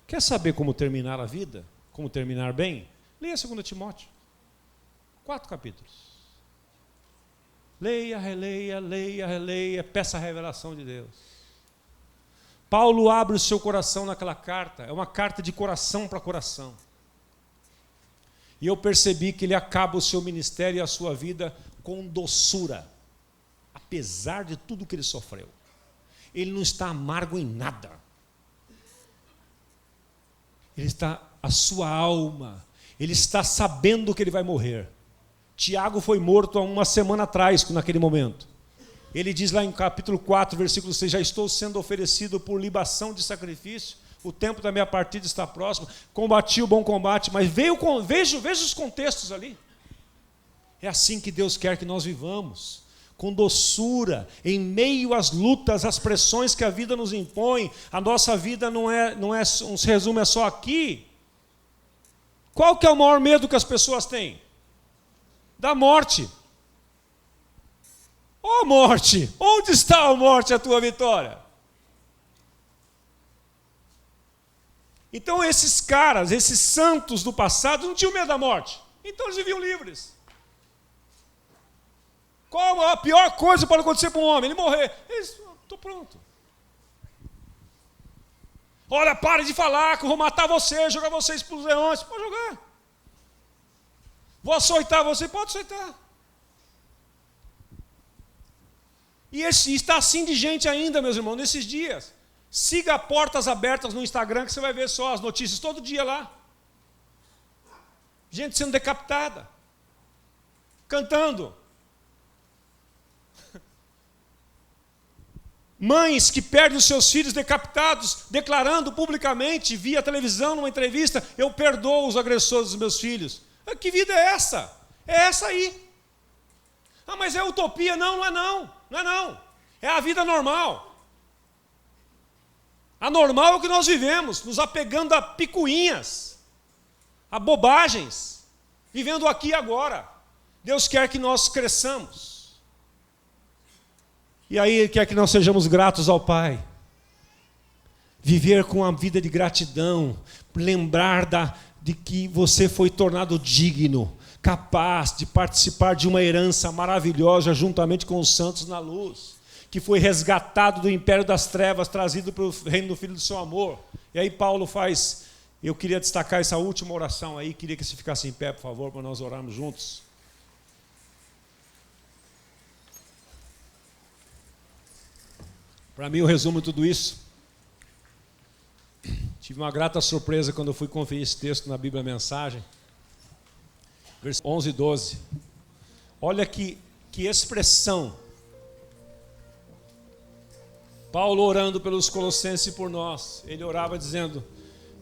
Quer saber como terminar a vida? Como terminar bem? Leia 2 Timóteo, 4 capítulos. Leia, releia, peça a revelação de Deus. Paulo abre o seu coração naquela carta, é uma carta de coração para coração. E eu percebi que ele acaba o seu ministério e a sua vida com doçura, apesar de tudo que ele sofreu. Ele não está amargo em nada. A sua alma, ele está sabendo que ele vai morrer. Tiago foi morto há uma semana atrás, naquele momento. Ele diz lá em capítulo 4, versículo 6, já estou sendo oferecido por libação de sacrifício, o tempo da minha partida está próximo, combati o bom combate, mas veja os contextos ali. É assim que Deus quer que nós vivamos, com doçura, em meio às lutas, às pressões que a vida nos impõe. A nossa vida não se resume só aqui. Qual que é o maior medo que as pessoas têm? Da morte. Ó morte, onde está a morte, a tua vitória? Então esses caras, esses santos do passado não tinham medo da morte. Então eles viviam livres. Qual a pior coisa que pode acontecer para um homem? Ele morrer. Estou pronto. Olha, pare de falar que eu vou matar você, jogar vocês para os leões. Pode jogar. Vou açoitar você, pode açoitar. E está assim de gente ainda, meus irmãos, nesses dias. Siga Portas Abertas no Instagram, que você vai ver só as notícias todo dia lá. Gente sendo decapitada. Cantando. Mães que perdem os seus filhos decapitados, declarando publicamente, via televisão, numa entrevista, eu perdoo os agressores dos meus filhos. Que vida é essa? É essa aí. Ah, mas é utopia? Não é não. É a vida normal. A normal é o que nós vivemos, nos apegando a picuinhas, a bobagens, vivendo aqui e agora. Deus quer que nós cresçamos. E aí Ele quer que nós sejamos gratos ao Pai. Viver com a vida de gratidão, lembrar de que você foi tornado digno, capaz de participar de uma herança maravilhosa juntamente com os santos na luz, que foi resgatado do império das trevas, trazido para o reino do Filho do seu amor. E aí Paulo faz, eu queria destacar essa última oração aí, queria que você ficasse em pé, por favor, para nós orarmos juntos. Para mim, o resumo de tudo isso, tive uma grata surpresa quando eu fui conferir esse texto na Bíblia Mensagem, versículo 11 e 12. Olha que expressão. Paulo orando pelos colossenses e por nós, ele orava dizendo,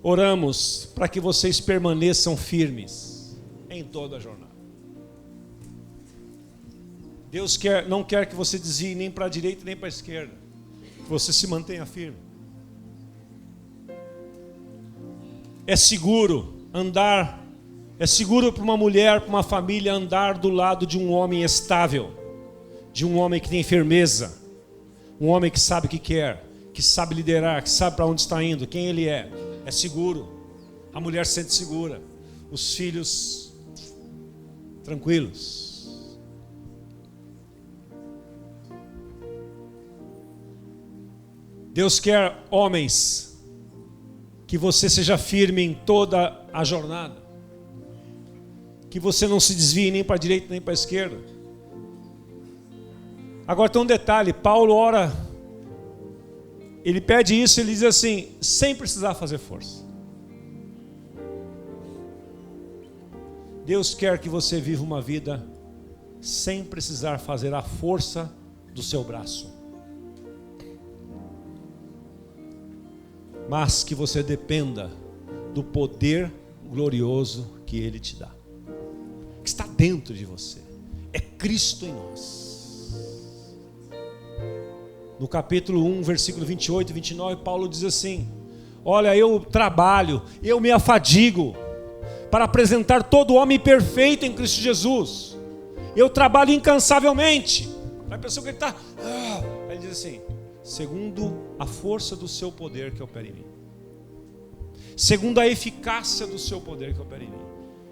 oramos para que vocês permaneçam firmes em toda a jornada. Deus não quer que você desvie nem para a direita nem para a esquerda, que você se mantenha firme. é seguro andar, é seguro para uma mulher, para uma família andar do lado de um homem estável, de um homem que tem firmeza, um homem que sabe o que quer, que sabe liderar, que sabe para onde está indo, quem ele é. É seguro. A mulher se sente segura. Os filhos tranquilos. Deus quer homens que você seja firme em toda a jornada, que você não se desvie nem para a direita nem para a esquerda. Agora tem um detalhe, Paulo ora, ele pede isso, ele diz assim, sem precisar fazer força. Deus quer que você viva uma vida sem precisar fazer a força do seu braço, mas que você dependa do poder glorioso que Ele te dá, que está dentro de você. É Cristo em nós. No capítulo 1, versículo 28 e 29, Paulo diz assim: olha, eu trabalho, eu me afadigo para apresentar todo homem perfeito em Cristo Jesus. Eu trabalho incansavelmente. A pessoa que ele está... Ele diz assim: segundo a força do seu poder que opera em mim. Segundo a eficácia do seu poder que opera em mim.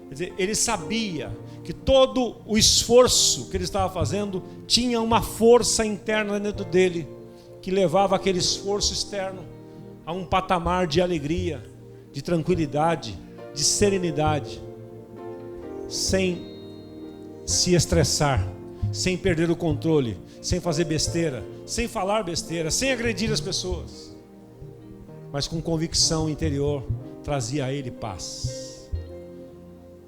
Quer dizer, ele sabia que todo o esforço que ele estava fazendo tinha uma força interna dentro dele, que levava aquele esforço externo a um patamar de alegria, de tranquilidade, de serenidade, sem se estressar, sem perder o controle, sem fazer besteira, sem falar besteira, sem agredir as pessoas, mas com convicção interior, trazia a ele paz.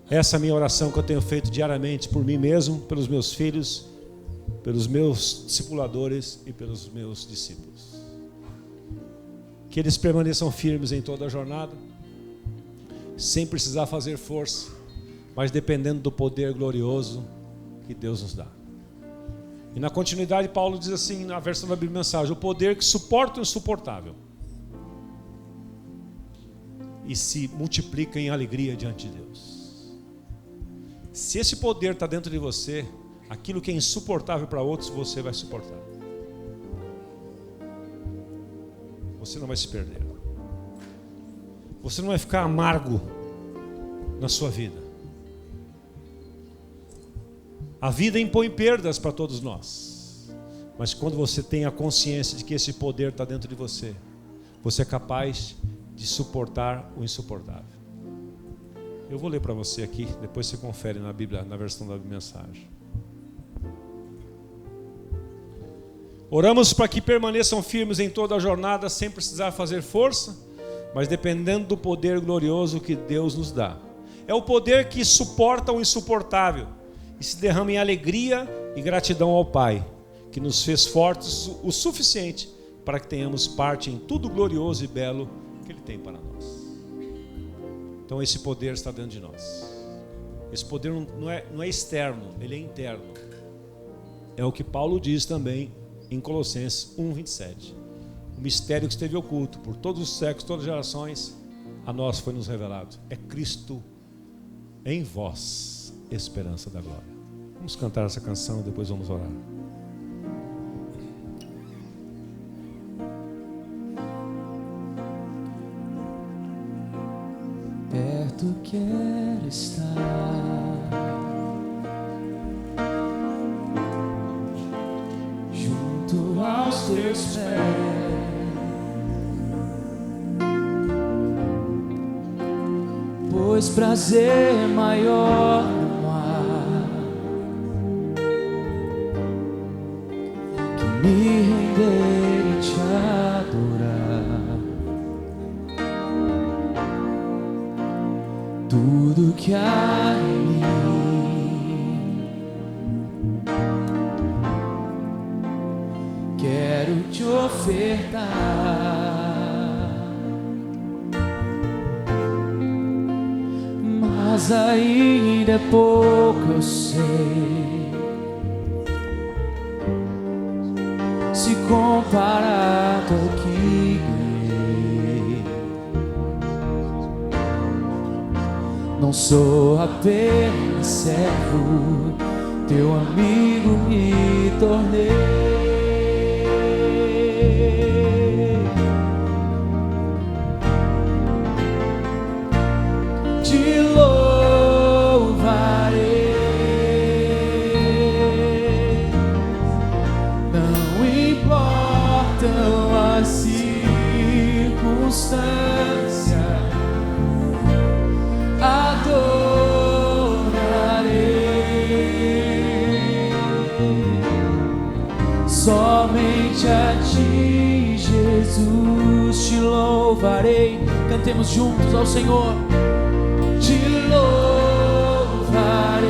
Essa é a minha oração que eu tenho feito diariamente por mim mesmo, pelos meus filhos, pelos meus discipuladores e pelos meus discípulos. Que eles permaneçam firmes em toda a jornada, sem precisar fazer força, mas dependendo do poder glorioso que Deus nos dá. E na continuidade, Paulo diz assim, na versão da Bíblia Mensagem: o poder que suporta o insuportável e se multiplica em alegria diante de Deus. Se esse poder está dentro de você, aquilo que é insuportável para outros, você vai suportar. Você não vai se perder. Você não vai ficar amargo na sua vida. A vida impõe perdas para todos nós, mas quando você tem a consciência de que esse poder está dentro de você, você é capaz de suportar o insuportável. Eu vou ler para você aqui, depois você confere na Bíblia, na versão da mensagem. Oramos para que permaneçam firmes em toda a jornada, sem precisar fazer força, mas dependendo do poder glorioso que Deus nos dá. É o poder que suporta o insuportável e se derrama em alegria e gratidão ao Pai, que nos fez fortes o suficiente para que tenhamos parte em tudo glorioso e belo que Ele tem para nós. Então esse poder está dentro de nós. Esse poder não é externo, ele é interno. É o que Paulo diz também em Colossenses 1:27. O mistério que esteve oculto por todos os séculos, todas as gerações, a nós foi nos revelado. É Cristo em vós, esperança da glória. Vamos cantar essa canção e depois vamos orar. Perto quero estar, junto aos teus pés, pois prazer maior não há que me render e te adorar. Tudo que há em mim quero te ofertar, mas ainda é pouco, eu sei, se comparado ao que ganhei. não sou apenas servo, teu amigo me tornei. Te louvarei, não importam as circunstâncias, adorarei somente a ti, Jesus, te louvarei. Cantemos juntos ao Senhor. Te louvarei,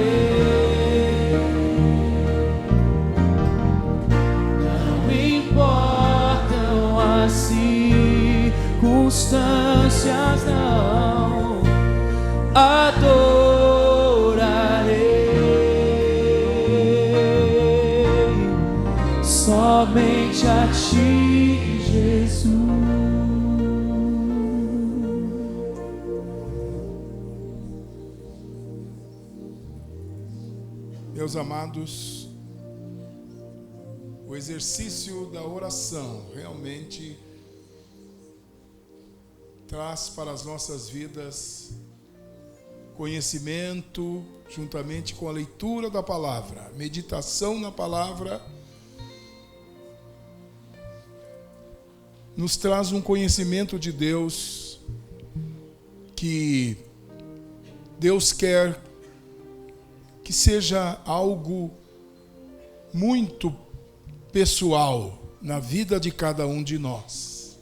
não importam as circunstâncias, não, adorarei somente a ti, Jesus. Meus amados, o exercício da oração realmente traz para as nossas vidas conhecimento, juntamente com a leitura da palavra, meditação na palavra, nos traz um conhecimento de Deus que Deus quer que seja algo muito pessoal na vida de cada um de nós.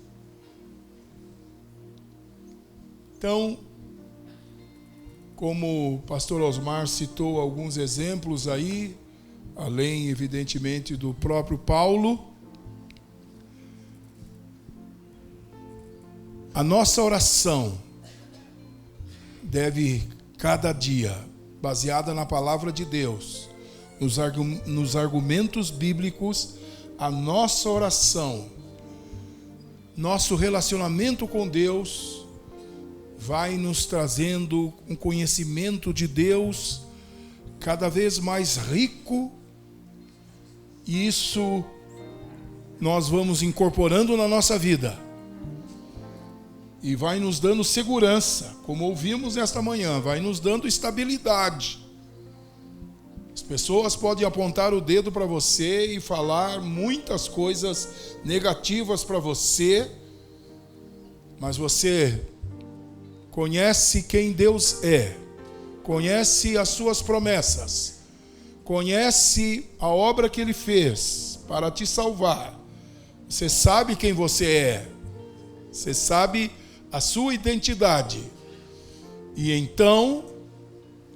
Então, como o pastor Osmar citou alguns exemplos aí, além, evidentemente, do próprio Paulo, a nossa oração deve, cada dia, baseada na palavra de Deus, nos argumentos bíblicos, a nossa oração, nosso relacionamento com Deus, vai nos trazendo um conhecimento de Deus cada vez mais rico, e isso nós vamos incorporando na nossa vida, e vai nos dando segurança, como ouvimos esta manhã, vai nos dando estabilidade. As pessoas podem apontar o dedo para você e falar muitas coisas negativas para você, mas você conhece quem Deus é, conhece as suas promessas, conhece a obra que Ele fez para te salvar. Você sabe quem você é, você sabe a sua identidade. E então,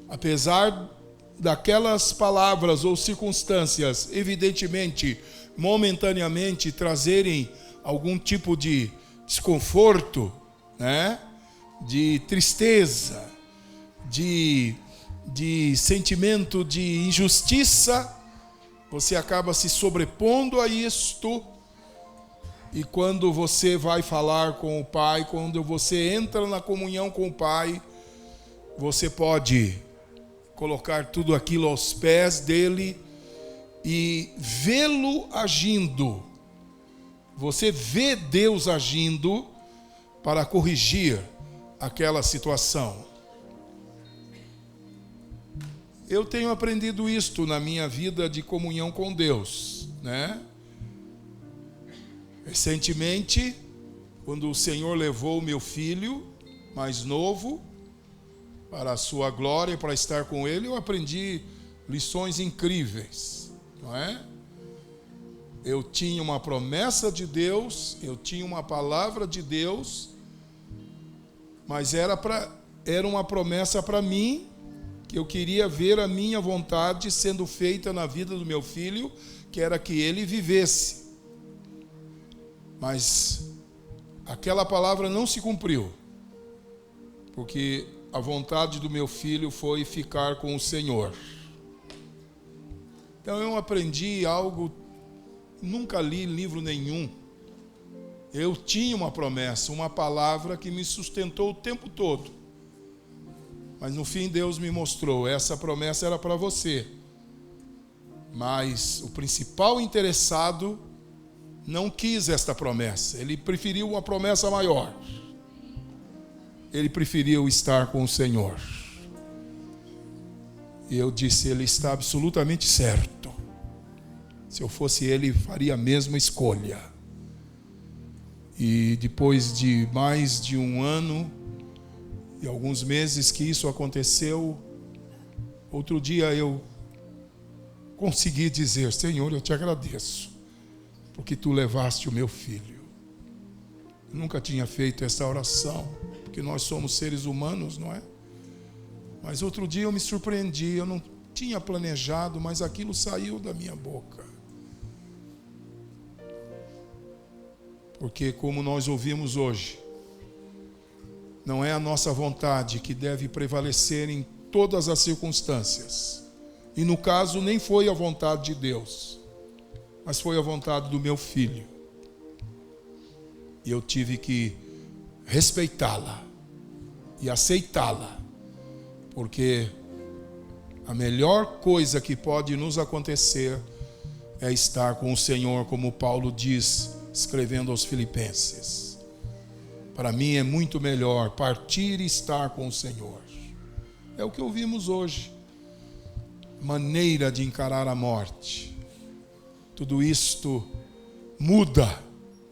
apesar daquelas palavras ou circunstâncias, evidentemente, momentaneamente, trazerem algum tipo de desconforto, né? De tristeza, de sentimento de injustiça, você acaba se sobrepondo a isto. E quando você vai falar com o Pai, quando você entra na comunhão com o Pai, você pode colocar tudo aquilo aos pés dele e vê-lo agindo. Você vê Deus agindo para corrigir aquela situação. Eu tenho aprendido isto na minha vida de comunhão com Deus, né? Recentemente, quando o Senhor levou o meu filho mais novo para a sua glória, para estar com ele, eu aprendi lições incríveis, não é? Eu tinha uma promessa de Deus, eu tinha uma palavra de Deus, mas era uma promessa para mim, que eu queria ver a minha vontade sendo feita na vida do meu filho, que era que ele vivesse. Mas aquela palavra não se cumpriu, porque a vontade do meu filho foi ficar com o Senhor. Então eu aprendi algo, nunca li em livro nenhum. Eu tinha uma promessa, uma palavra que me sustentou o tempo todo. Mas no fim Deus me mostrou, essa promessa era para você. Mas o principal interessado não quis esta promessa. Ele preferiu uma promessa maior. Ele preferiu estar com o Senhor. E eu disse, ele está absolutamente certo. Se eu fosse ele, faria a mesma escolha. E depois de mais de um ano e alguns meses que isso aconteceu, outro dia eu consegui dizer, Senhor, eu te agradeço, porque tu levaste o meu filho. Eu nunca tinha feito essa oração, porque nós somos seres humanos, não é? Mas outro dia eu me surpreendi, eu não tinha planejado, mas aquilo saiu da minha boca. Porque como nós ouvimos hoje, não é a nossa vontade que deve prevalecer em todas as circunstâncias. E no caso nem foi a vontade de Deus, mas foi a vontade do meu filho. E eu tive que respeitá-la e aceitá-la, porque a melhor coisa que pode nos acontecer é estar com o Senhor, como Paulo diz, escrevendo aos Filipenses. Para mim é muito melhor partir e estar com o Senhor. É o que ouvimos hoje. Maneira de encarar a morte. Tudo isto muda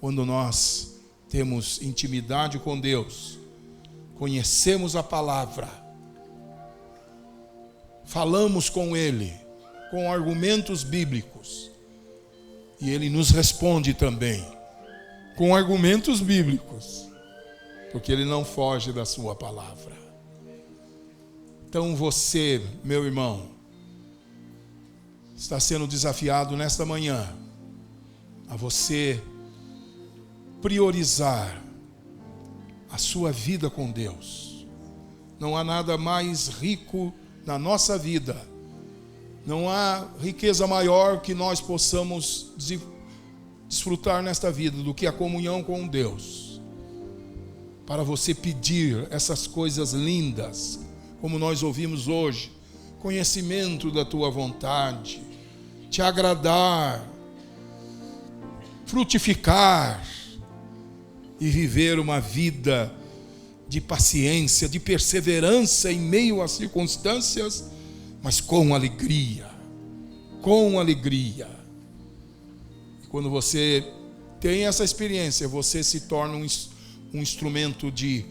quando nós temos intimidade com Deus, conhecemos a palavra, falamos com Ele, com argumentos bíblicos, e Ele nos responde também, com argumentos bíblicos, porque Ele não foge da sua palavra. Então você, meu irmão, está sendo desafiado nesta manhã a você priorizar a sua vida com Deus. Não há nada mais rico na nossa vida, não há riqueza maior que nós possamos desfrutar nesta vida do que a comunhão com Deus. Para você pedir essas coisas lindas, como nós ouvimos hoje, conhecimento da tua vontade, te agradar, frutificar e viver uma vida de paciência, de perseverança em meio às circunstâncias, mas com alegria, com alegria. E quando você tem essa experiência, você se torna um instrumento de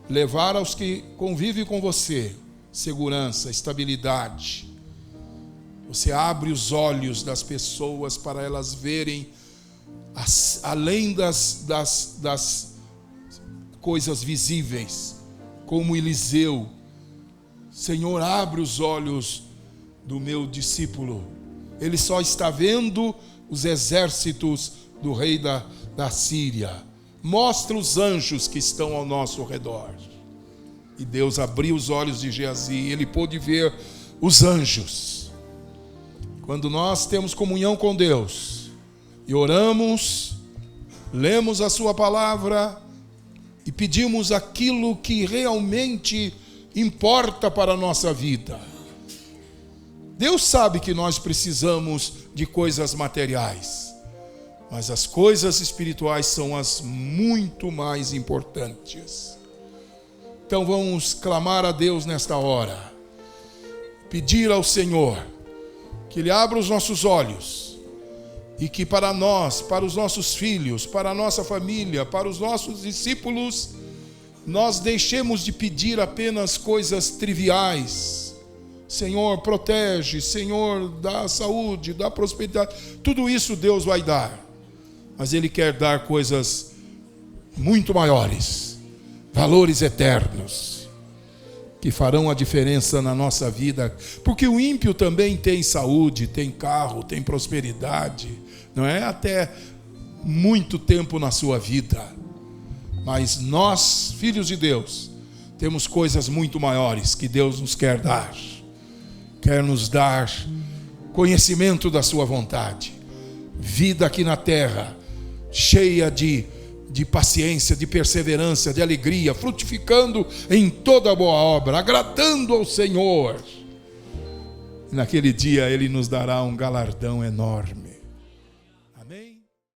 levar aos que convivem com você segurança, estabilidade. Você abre os olhos das pessoas para elas verem além das coisas visíveis, como Eliseu. Senhor, abre os olhos do meu discípulo. Ele só está vendo os exércitos do rei da Síria. Mostra os anjos que estão ao nosso redor. E Deus abriu os olhos de Geazi, e ele pôde ver os anjos. Quando nós temos comunhão com Deus e oramos, lemos a sua palavra e pedimos aquilo que realmente importa para a nossa vida. Deus sabe que nós precisamos de coisas materiais, mas as coisas espirituais são as muito mais importantes. Então vamos clamar a Deus nesta hora, pedir ao Senhor que Ele abra os nossos olhos e que para nós, para os nossos filhos, para a nossa família, para os nossos discípulos, nós deixemos de pedir apenas coisas triviais. Senhor, protege, Senhor, dá saúde, dá prosperidade. Tudo isso Deus vai dar, mas Ele quer dar coisas muito maiores, valores eternos, que farão a diferença na nossa vida, porque o ímpio também tem saúde, tem carro, tem prosperidade, não é? Até muito tempo na sua vida, mas nós, filhos de Deus, temos coisas muito maiores que Deus nos quer nos dar conhecimento da sua vontade, vida aqui na terra, cheia de de paciência, de perseverança, de alegria, frutificando em toda boa obra, agradando ao Senhor. Naquele dia Ele nos dará um galardão enorme.